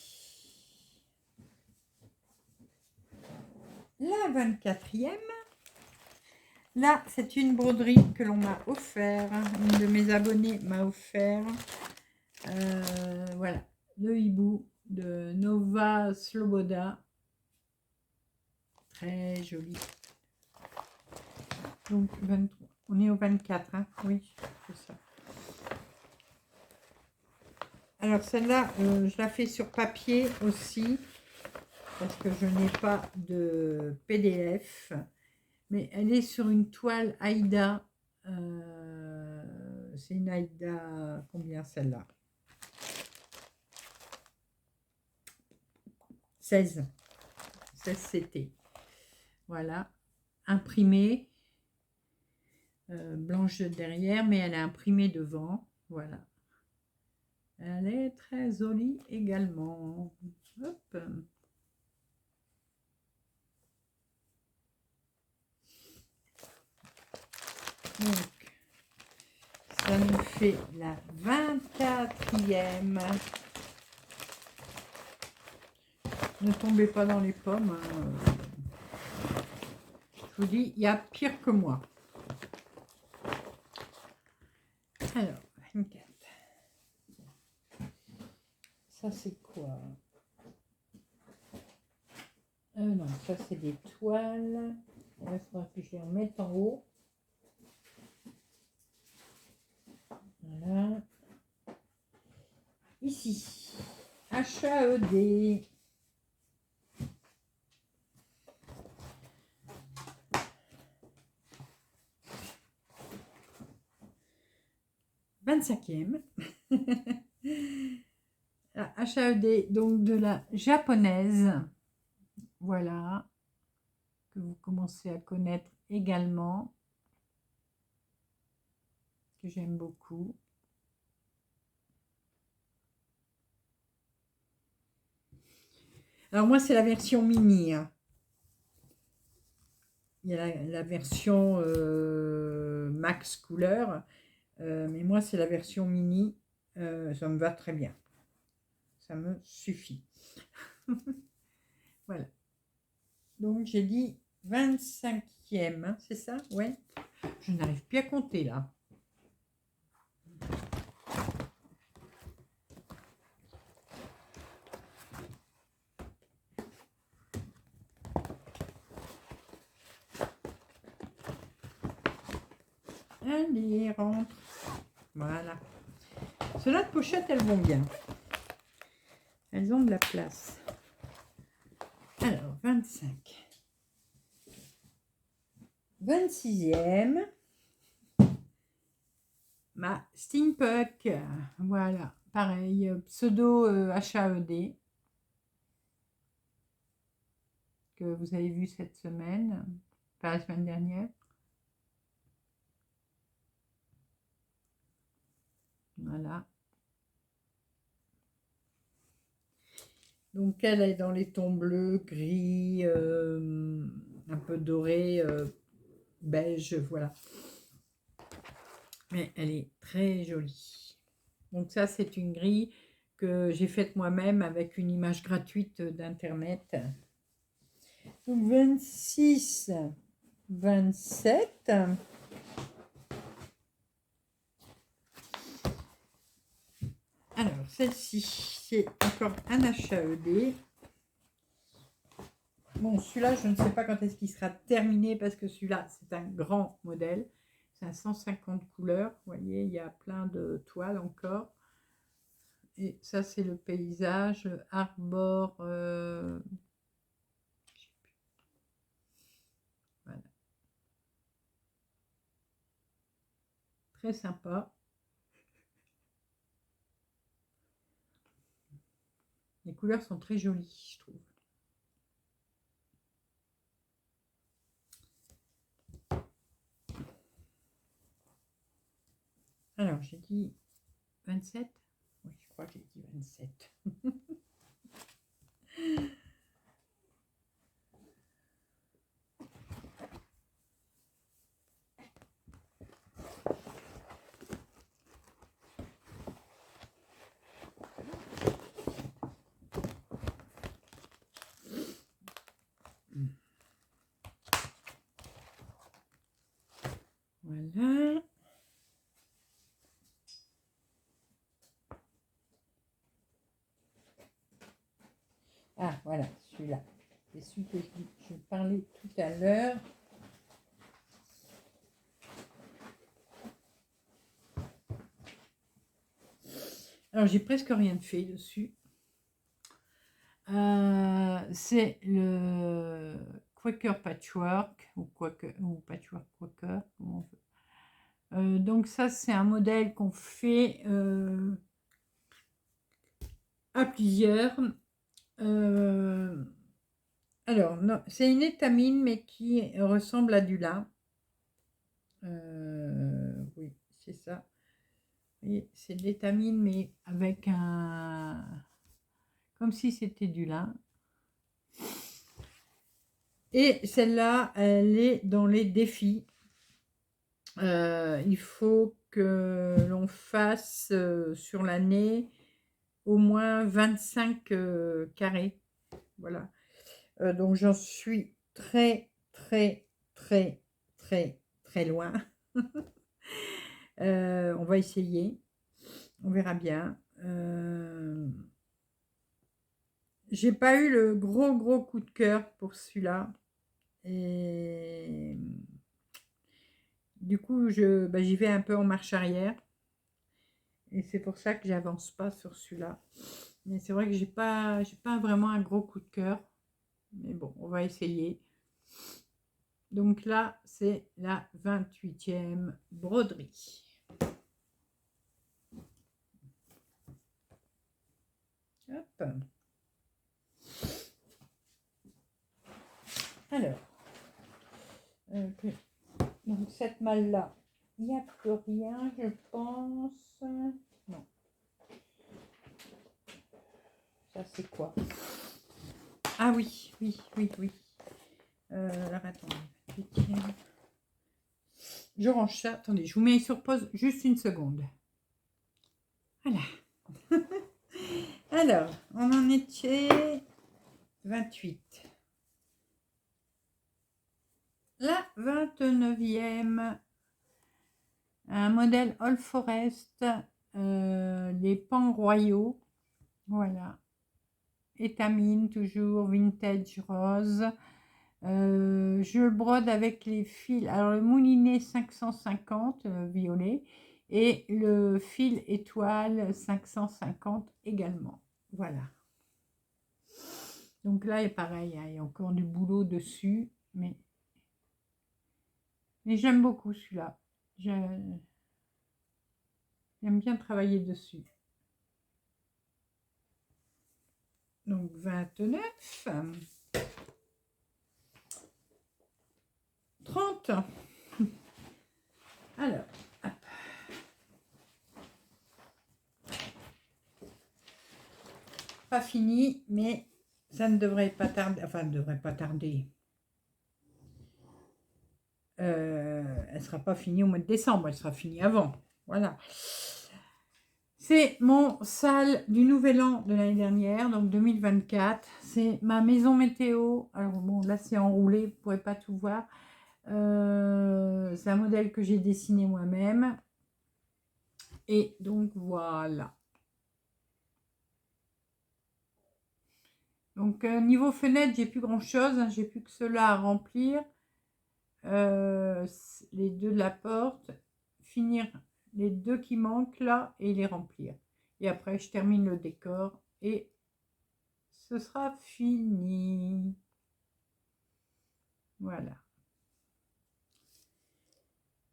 La 24e. Là, c'est une broderie que l'on m'a offert. Une de mes abonnés m'a offert. Voilà. Le hibou de Nova Sloboda. Très joli. Donc, 23. On est au 24, hein? Oui, c'est ça. Alors, celle-là, je la fais sur papier aussi, parce que je n'ai pas de PDF. Mais elle est sur une toile Aïda. C'est une Aïda, combien celle-là? 16. 16 CT. Voilà. Imprimée. Blanche derrière, mais elle est imprimée devant. Voilà. Elle est très jolie également. Hop. Donc, ça nous fait la 24e. Ne tombez pas dans les pommes. Hein. Je vous dis, il y a pire que moi. Alors, 24. Ça, c'est quoi? Non, ça, c'est des toiles. Il faudra que je les remette en haut. Voilà. Ici, HAED. « 25e. La HAED, donc de la japonaise. Voilà. Que vous commencez à connaître également. Que j'aime beaucoup. Alors moi, c'est la version mini. Hein. Il y a la version max couleur. Mais moi, c'est la version mini. Ça me va très bien. Ça me suffit. Voilà. Donc, j'ai dit 25e. Hein, c'est ça? Ouais. Je n'arrive plus à compter, là. Allez, rentre. Voilà. Ceux-là de pochette, elles vont bien. Elles ont de la place. Alors, 25. 26e. ma Steampunk. Voilà, pareil, pseudo HAED, que vous avez vu cette semaine, enfin la semaine dernière. Voilà. Donc elle est dans les tons bleus, gris, un peu doré, beige, voilà. Mais elle est très jolie. Donc ça, c'est une grille que j'ai faite moi-même avec une image gratuite d'internet. Donc 26, 27. Alors celle-ci, c'est encore un HAED. Bon, celui-là, je ne sais pas quand est-ce qu'il sera terminé parce que celui-là, c'est un grand modèle. C'est un 150 couleurs. Vous voyez, il y a plein de toiles encore. Et ça, c'est le paysage Arbor. Voilà. Très sympa. Les couleurs sont très jolies, je trouve. Alors, j'ai dit 27. Oui, je crois que j'ai dit 27. Voilà. Ah, voilà, celui-là. C'est celui que je parlais tout à l'heure. Alors, j'ai presque rien de fait dessus. C'est le Quaker Patchwork ou Patchwork Quaker, comme on veut. Donc ça, c'est un modèle qu'on fait à plusieurs. Alors, c'est une étamine, mais qui ressemble à du lin. Oui, c'est ça. C'est de l'étamine, mais avec un... comme si c'était du lin. Et celle-là, elle est dans les défis. Il faut que l'on fasse sur l'année au moins 25 carrés. Voilà. Donc j'en suis très, très, très, très, très loin. On va essayer. On verra bien. J'ai pas eu le gros coup de cœur pour celui-là. Et du coup, j'y vais un peu en marche arrière. Et c'est pour ça que j'avance pas sur celui-là. Mais c'est vrai que j'ai pas vraiment un gros coup de cœur. Mais bon, on va essayer. Donc là, c'est la 28e broderie. Hop. Alors, donc cette malle-là, il n'y a plus rien, je pense. Non. Ça, c'est quoi? Ah oui. Alors, attendez. Je range ça. Attendez, je vous mets sur pause juste une seconde. Voilà. Alors, on en était 28. La 29e, un modèle All Forest, les pans royaux. Voilà. Étamine, toujours vintage rose. Je le brode avec les fils. Alors, le moulinet 550 violet et le fil étoile 550 également. Voilà. Donc là, il est pareil, hein, il y a encore du boulot dessus, mais j'aime beaucoup celui-là. J'aime bien travailler dessus. Donc 29, 30. Alors, hop. Pas fini, mais ça ne devrait pas tarder. Enfin, ne devrait pas tarder. Elle sera pas finie au mois de décembre, elle sera finie avant. Voilà. C'est mon sale du nouvel an de l'année dernière, donc 2024. C'est ma maison météo. Alors bon, là c'est enroulé, vous ne pourrez pas tout voir. C'est un modèle que j'ai dessiné moi-même. Et donc voilà. Donc niveau fenêtre, j'ai plus grand chose, hein, j'ai plus que cela à remplir. Les deux de la porte, finir les deux qui manquent là et les remplir. Et après, je termine le décor et ce sera fini. Voilà.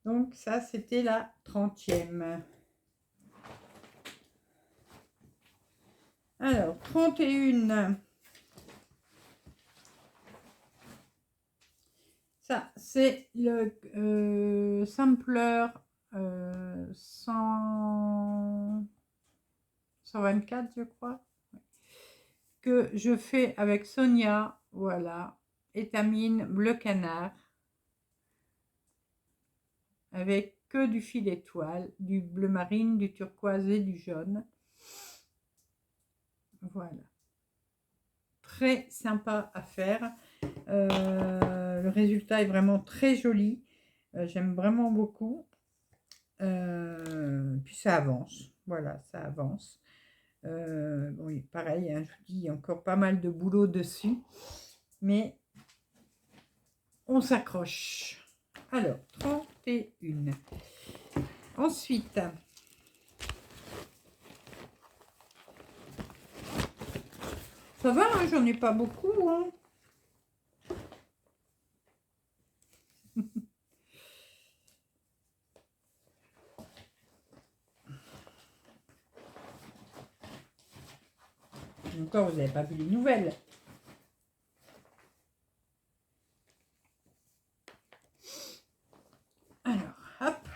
Donc ça, c'était la 30e. Alors, 31. Ça, c'est le sampler 124, je crois, que je fais avec Sonia, voilà, étamine bleu canard, avec que du fil étoile, du bleu marine, du turquoise et du jaune. Voilà. Très sympa à faire. Le résultat est vraiment très joli. J'aime vraiment beaucoup. Puis ça avance. Voilà, ça avance. Bon, pareil, hein, je vous dis, il y a encore pas mal de boulot dessus. Mais on s'accroche. Alors, 31. Ensuite, ça va, hein, j'en ai pas beaucoup. Hein. Encore, vous n'avez pas vu les nouvelles. Alors, hop.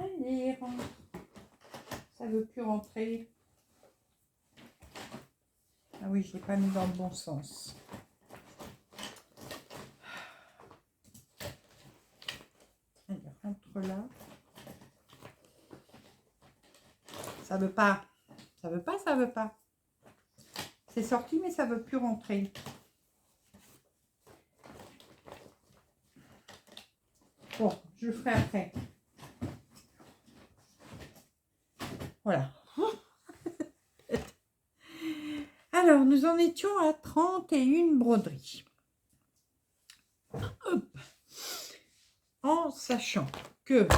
Allez, rentre. Ça ne veut plus rentrer. Ah oui, je ne l'ai pas mis dans le bon sens. Allez, rentre là. Ça veut pas. Ça veut pas, ça veut pas. C'est sorti, mais ça veut plus rentrer. Bon, je le ferai après. Voilà. Alors, nous en étions à 31 broderies. Hop. En sachant que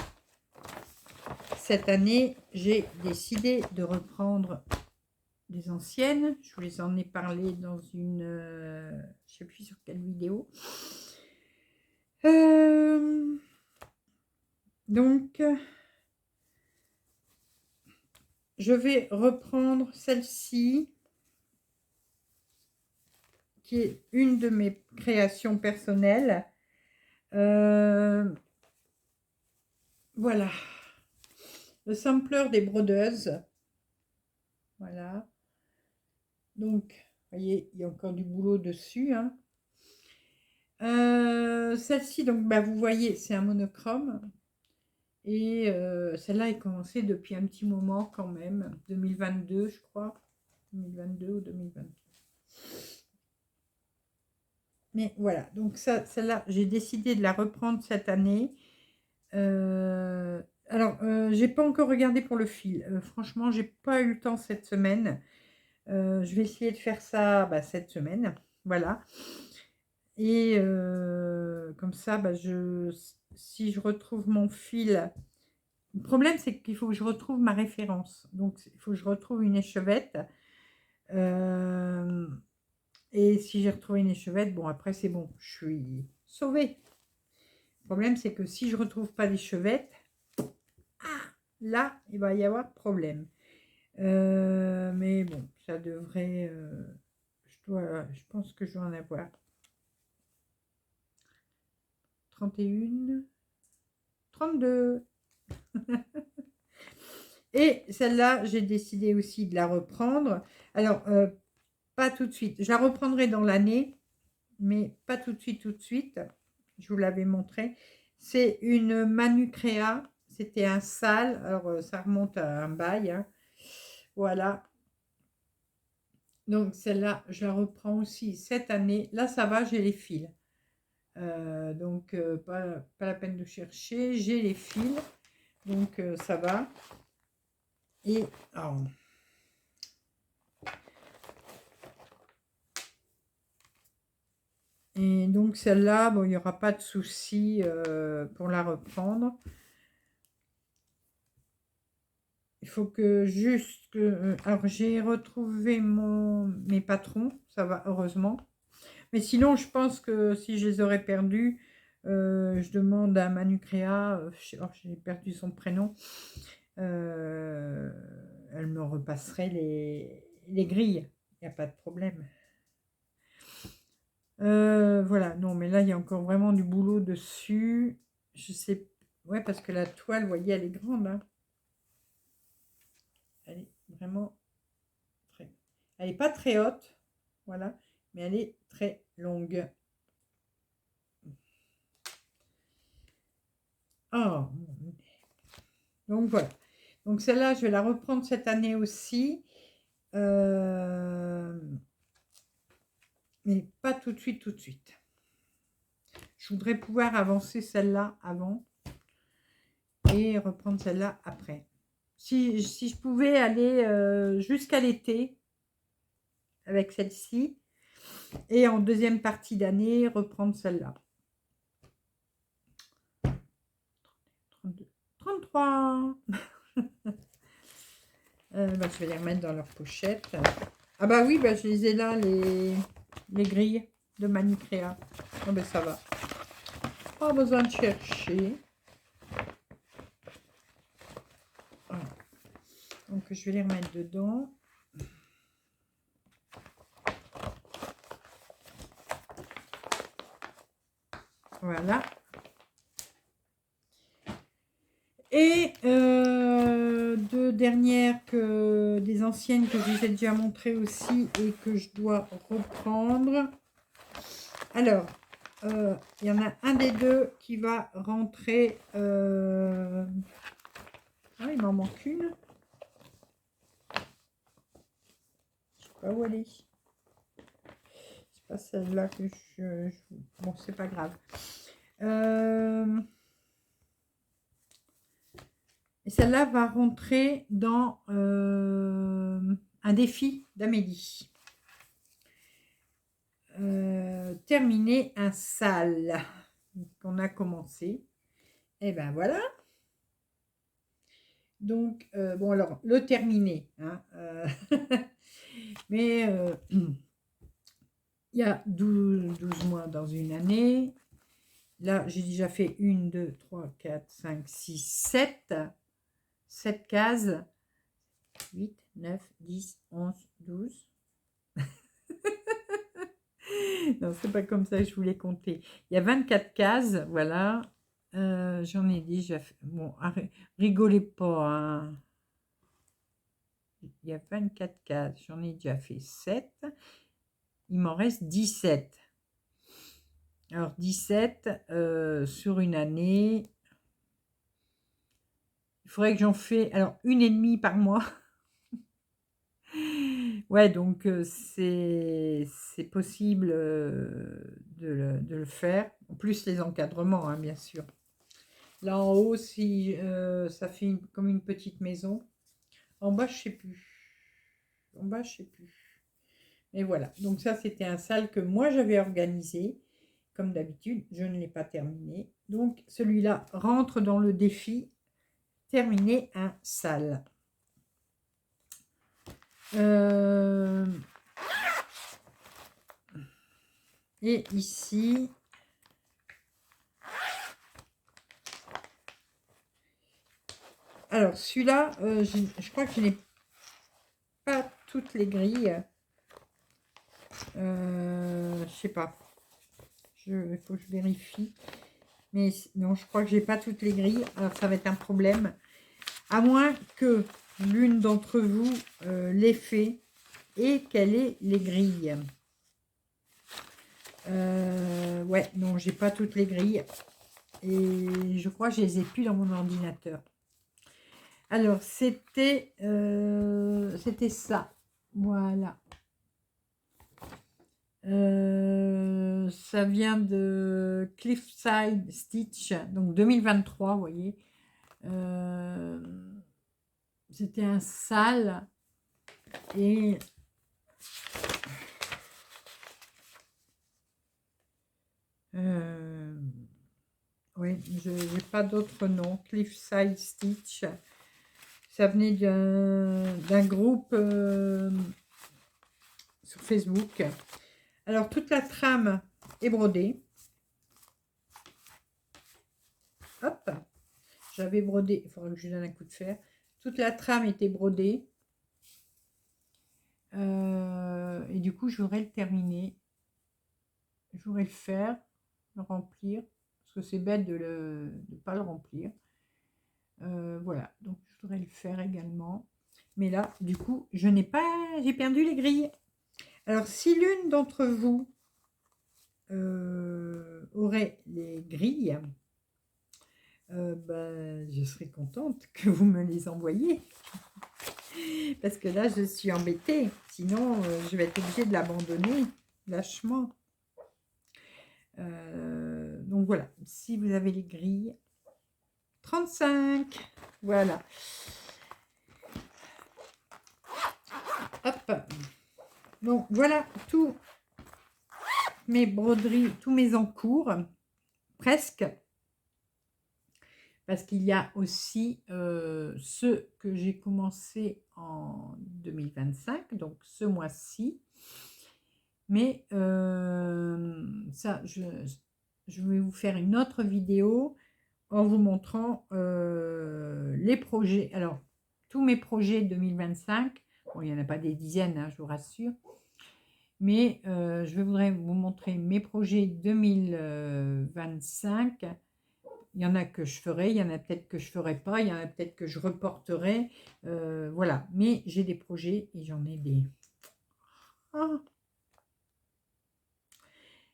cette année, j'ai décidé de reprendre des anciennes. Je vous les en ai parlé dans une... je ne sais plus sur quelle vidéo. Donc, je vais reprendre celle-ci, qui est une de mes créations personnelles. Voilà. Le sampler des brodeuses. Voilà. Donc, vous voyez, il y a encore du boulot dessus. Hein. Celle-ci, donc, bah, vous voyez, c'est un monochrome. Et celle-là est commencée depuis un petit moment quand même. 2022, je crois. 2022 ou 2023. Mais voilà, donc ça, celle-là, j'ai décidé de la reprendre cette année. Alors, j'ai pas encore regardé pour le fil. Franchement, j'ai pas eu le temps cette semaine. Je vais essayer de faire ça cette semaine. Voilà. Et comme ça, si je retrouve mon fil... Le problème, c'est qu'il faut que je retrouve ma référence. Donc, il faut que je retrouve une échevette. Et si j'ai retrouvé une échevette, bon, après, c'est bon. Je suis sauvé. Le problème, c'est que si je ne retrouve pas les chevettes, là, il va y avoir problème. Mais bon, ça devrait... je pense que je dois en avoir 31, 32. Et celle-là, j'ai décidé aussi de la reprendre. Alors, pas tout de suite. Je la reprendrai dans l'année, mais pas tout de suite, tout de suite. Je vous l'avais montré. C'est une Manucrea. C'était un sale. Alors, ça remonte à un bail. Hein. Voilà. Donc, celle-là, je la reprends aussi cette année. Là, ça va, j'ai les fils. Donc, pas la peine de chercher. J'ai les fils. Donc, ça va. Et... Oh. Et donc celle-là, bon, il n'y aura pas de souci pour la reprendre. Il faut que juste que... alors j'ai retrouvé mes patrons, ça va heureusement. Mais sinon, je pense que si je les aurais perdus, je demande à Manucrea, j'ai perdu son prénom, elle me repasserait les grilles, il n'y a pas de problème. Voilà, non, mais là, il y a encore vraiment du boulot dessus. Je sais, ouais, parce que la toile, vous voyez, elle est grande. Hein. Elle est vraiment très... Elle n'est pas très haute, voilà, mais elle est très longue. Oh, donc voilà. Donc celle-là, je vais la reprendre cette année aussi. Mais pas tout de suite, tout de suite. Je voudrais pouvoir avancer celle-là avant et reprendre celle-là après. Si je pouvais aller jusqu'à l'été avec celle-ci et en deuxième partie d'année, reprendre celle-là. 32, 33. Je vais les remettre dans leur pochette. Ah bah oui, je les ai là, les grilles de Manucrea. Oh ben ça va. Pas besoin de chercher. Voilà. Donc je vais les remettre dedans. Voilà. Et deux dernières, des anciennes que je vous ai déjà montrées aussi et que je dois reprendre. Alors, il y en a un des deux qui va rentrer. Ah, il m'en manque une. Je sais pas où elle est. C'est pas celle-là que bon, c'est pas grave. Et celle-là va rentrer dans un défi d'Amélie. Terminer un sale qu'on a commencé. Et ben voilà. Donc, bon alors, le terminer. Hein, mais il y a 12 mois dans une année. Là, j'ai déjà fait 1, 2, 3, 4, 5, 6, 7. 7 cases. 8, 9, 10, 11, 12. Non, c'est pas comme ça que je voulais compter. Il y a 24 cases, voilà. J'en ai déjà fait. Bon, rigolez pas. Hein. Il y a 24 cases. J'en ai déjà fait 7. Il m'en reste 17. Alors, 17 sur une année. Il faudrait que j'en fais. Alors, 1,5 par mois. Ouais, donc c'est possible de le faire. En plus, les encadrements, hein, bien sûr. Là en haut, si ça fait comme une petite maison. En bas, je sais plus. En bas, je sais plus. Mais voilà. Donc ça, c'était un salle que moi, j'avais organisé. Comme d'habitude, je ne l'ai pas terminé. Donc, celui-là rentre dans le défi terminer un salle. Et ici, Alors, celui-là, je crois que je n'ai pas toutes les grilles. Je sais pas. Il faut que je vérifie. Mais non, je crois que j'ai pas toutes les grilles. Alors, ça va être un problème. À moins que l'une d'entre vous l'ait fait et qu'elle ait les grilles. Ouais, non, j'ai pas toutes les grilles. Et je crois que je les ai plus dans mon ordinateur. Alors, c'était ça. Voilà. Ça vient de Cliffside Stitch, donc 2023, vous voyez. C'était un sale et oui, je n'ai pas d'autre nom. Cliffside Stitch. Ça venait d'un groupe sur Facebook. Alors, toute la trame est brodée. Hop, j'avais brodé, il faudrait que je lui donne un coup de fer. Toute la trame était brodée. Et du coup, je voudrais le terminer. Je voudrais le faire, le remplir. Parce que c'est bête de ne pas le remplir. Voilà, donc je voudrais le faire également. Mais là, du coup, j'ai perdu les grilles. Alors, si l'une d'entre vous aurait les grilles, ben, je serais contente que vous me les envoyiez. Parce que là, je suis embêtée. Sinon, je vais être obligée de l'abandonner lâchement. Donc voilà, si vous avez les grilles, 35. Voilà. Hop. Donc voilà tous mes broderies, tous mes encours, presque. Parce qu'il y a aussi ceux que j'ai commencé en 2025, donc ce mois-ci. Mais ça, je vais vous faire une autre vidéo en vous montrant les projets. Alors, tous mes projets 2025, bon, il n'y en a pas des dizaines, hein, je vous rassure. Mais je voudrais vous montrer mes projets 2025. Il y en a que je ferai, il y en a peut-être que je ne ferai pas, il y en a peut-être que je reporterai. Voilà, mais j'ai des projets et j'en ai des... Oh,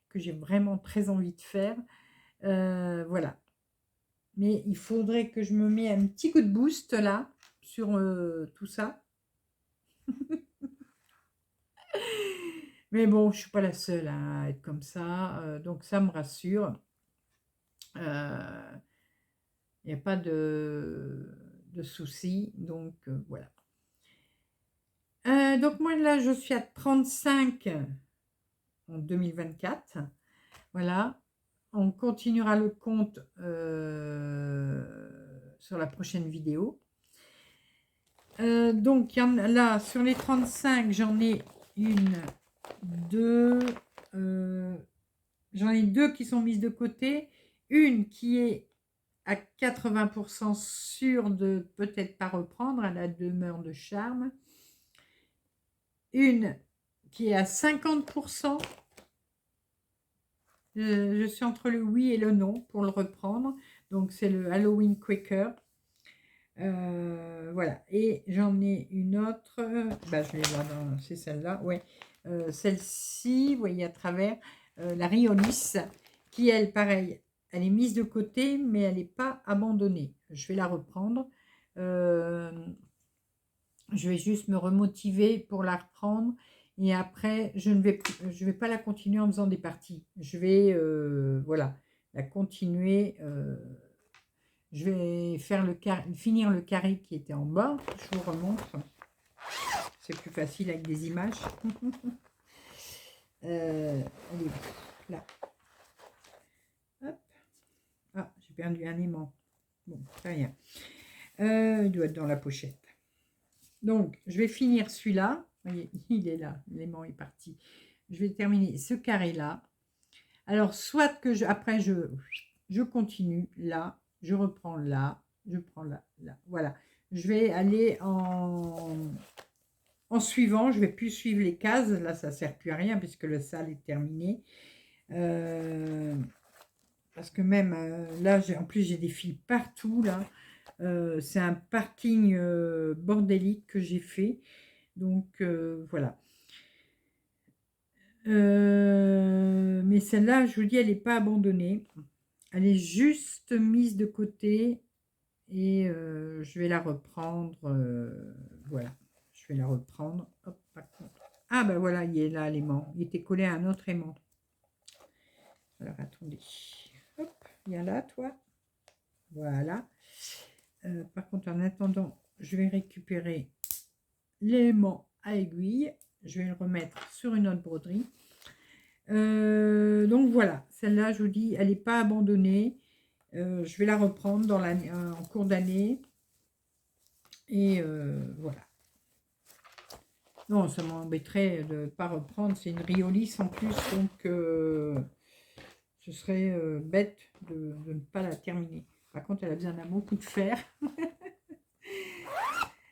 que j'ai vraiment très envie de faire. Voilà. Mais il faudrait que je me mette un petit coup de boost là, sur tout ça. Mais bon, je ne suis pas la seule à être comme ça. Donc ça me rassure. Il n'y a pas de soucis. Donc voilà. Donc moi là, je suis à 35 en 2024. Voilà. On continuera le compte sur la prochaine vidéo. Donc, il y en a là, sur les 35, j'en ai une, deux, j'en ai deux qui sont mises de côté. Une qui est à 80% sûre de peut-être pas reprendre, à la demeure de charme. Une qui est à 50%. Je suis entre le oui et le non pour le reprendre. Donc, c'est le Halloween Quaker. Voilà. Et j'en ai une autre. Bah, je vais voir dans... C'est celle-là. Ouais. Celle-ci, vous voyez à travers, la Riolis, qui, elle, pareil, elle est mise de côté, mais elle n'est pas abandonnée. Je vais la reprendre. Je vais juste me remotiver pour la reprendre. Et après, je vais pas la continuer en faisant des parties. Je vais, voilà, la continuer. Je vais faire finir le carré qui était en bas. Je vous remontre. C'est plus facile avec des images. Allez, là. Hop. Ah, j'ai perdu un aimant. Bon, c'est rien. Il doit être dans la pochette. Donc, je vais finir celui-là. Vous voyez, il est là. L'aimant est parti. Je vais terminer ce carré-là. Alors, soit que après, je continue là. Je reprends là. Je prends là. Là. Voilà. je vais aller en suivant. Je vais plus suivre les cases. Là, ça ne sert plus à rien puisque le sale est terminé. Parce que même là, en plus, j'ai des fils partout. Là, c'est un parking bordélique que j'ai fait. Donc, voilà. Mais celle-là, je vous dis, elle n'est pas abandonnée. Elle est juste mise de côté et je vais la reprendre. Voilà, je vais la reprendre. Hop, par contre. Ah ben voilà, il est là l'aimant. Il était collé à un autre aimant. Alors attendez. Hop, viens là, toi. Voilà. Par contre, en attendant, je vais récupérer l'aimant à aiguille. Je vais le remettre sur une autre broderie. Donc voilà, celle-là, je vous dis, elle n'est pas abandonnée. Je vais la reprendre dans en cours d'année. Et voilà. Non, ça m'embêterait de ne pas reprendre. C'est une riolis en plus, donc ce serait bête de ne pas la terminer. Par contre, elle a besoin d'un bon coup de fer.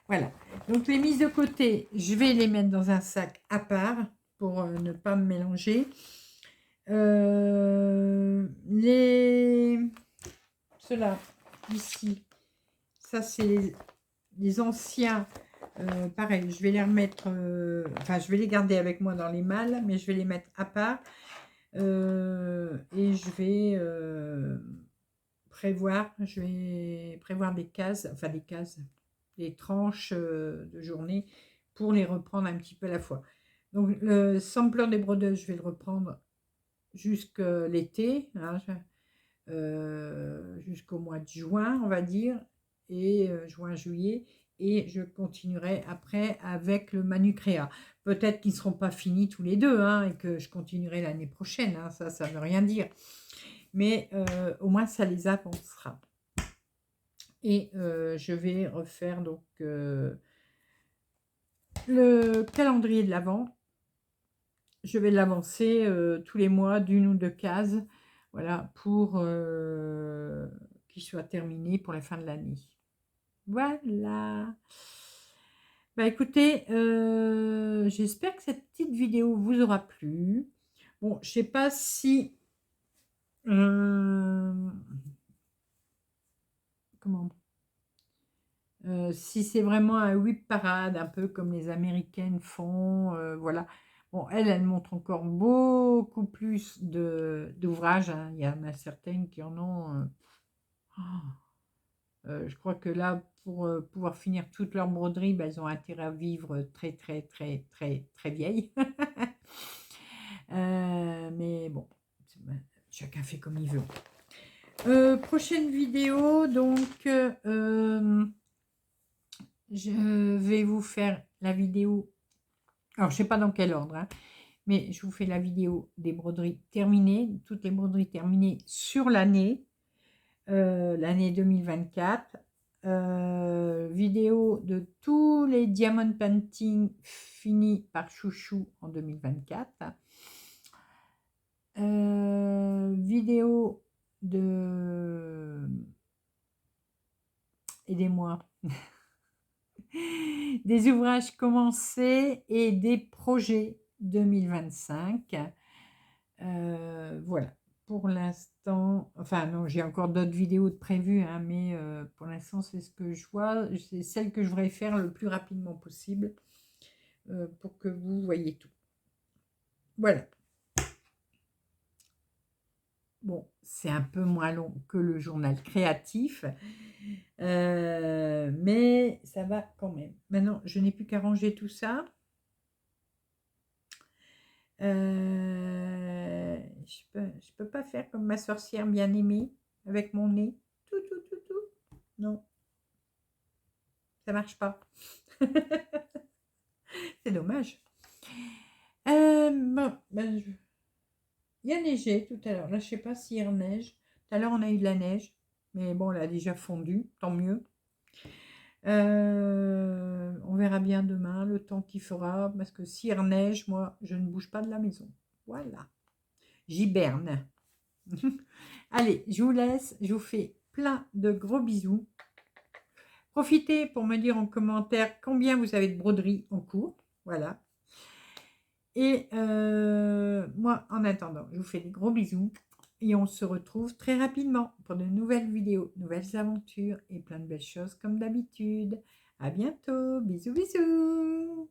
Voilà. Donc les mises de côté, je vais les mettre dans un sac à part pour ne pas me mélanger. Ceux-là, ici, ça c'est les anciens. Pareil, je vais les remettre, enfin je vais les garder avec moi dans les malles, mais je vais les mettre à part. Et je vais prévoir des cases, enfin des cases, des tranches de journée pour les reprendre un petit peu à la fois. Donc le sampler des brodeuses, je vais le reprendre jusqu'à l'été, hein, jusqu'au mois de juin, on va dire, et juin-juillet, et je continuerai après avec le Manucréa. Peut-être qu'ils ne seront pas finis tous les deux, hein, et que je continuerai l'année prochaine, hein, ça ne veut rien dire. Mais au moins, ça les avancera. Et je vais refaire donc le calendrier de l'Avent. Je vais l'avancer tous les mois d'une ou deux cases, voilà, pour qu'il soit terminé pour la fin de l'année. Voilà. Bah écoutez, j'espère que cette petite vidéo vous aura plu. Bon, je sais pas si comment si c'est vraiment un whip parade, un peu comme les Américaines font, voilà. Bon, elle montre encore beaucoup plus d'ouvrages, hein. Il y en a certaines qui en ont. Je crois que là, pour pouvoir finir toute leur broderie, bah, elles ont intérêt à vivre très, très, très, très, très vieilles. Mais bon, chacun fait comme il veut. Prochaine vidéo, donc, je vais vous faire la vidéo. Alors, je ne sais pas dans quel ordre, hein, mais je vous fais la vidéo des broderies terminées, toutes les broderies terminées sur l'année 2024. Vidéo de tous les diamond painting finis par Chouchou en 2024. Vidéo de... Aidez-moi. Des ouvrages commencés et des projets 2025. Voilà. Pour l'instant, enfin non, j'ai encore d'autres vidéos de prévues, hein, mais pour l'instant, c'est ce que je vois. C'est celle que je voudrais faire le plus rapidement possible pour que vous voyez tout. Voilà. Bon, c'est un peu moins long que le journal créatif, mais ça va quand même. Maintenant, je n'ai plus qu'à ranger tout ça. Je peux pas faire comme ma sorcière bien aimée avec mon nez. Tout. Non, ça marche pas. C'est dommage. Bon, ben, il y a neigé tout à l'heure. Là, je sais pas s'il neige. Tout à l'heure, on a eu de la neige. Mais bon, elle a déjà fondu. Tant mieux. On verra bien demain le temps qu'il fera. Parce que s'il neige, moi, je ne bouge pas de la maison. Voilà. J'hiberne. Allez, je vous laisse. Je vous fais plein de gros bisous. Profitez pour me dire en commentaire combien vous avez de broderies en cours. Voilà. Et moi, en attendant, je vous fais des gros bisous et on se retrouve très rapidement pour de nouvelles vidéos, nouvelles aventures et plein de belles choses comme d'habitude. À bientôt. Bisous, bisous.